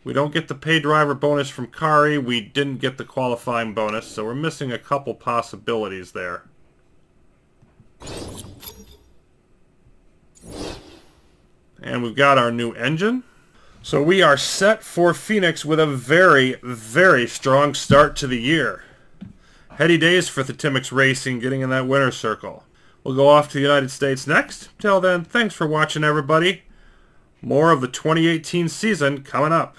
We don't get the pay driver bonus from Kari. We didn't get the qualifying bonus, so we're missing a couple possibilities there. And we've got our new engine. So we are set for Phoenix with a very, very strong start to the year. Heady days for the Timmix Racing getting in that winner's circle. We'll go off to the United States next. Till then, thanks for watching, everybody. More of the 2018 season coming up.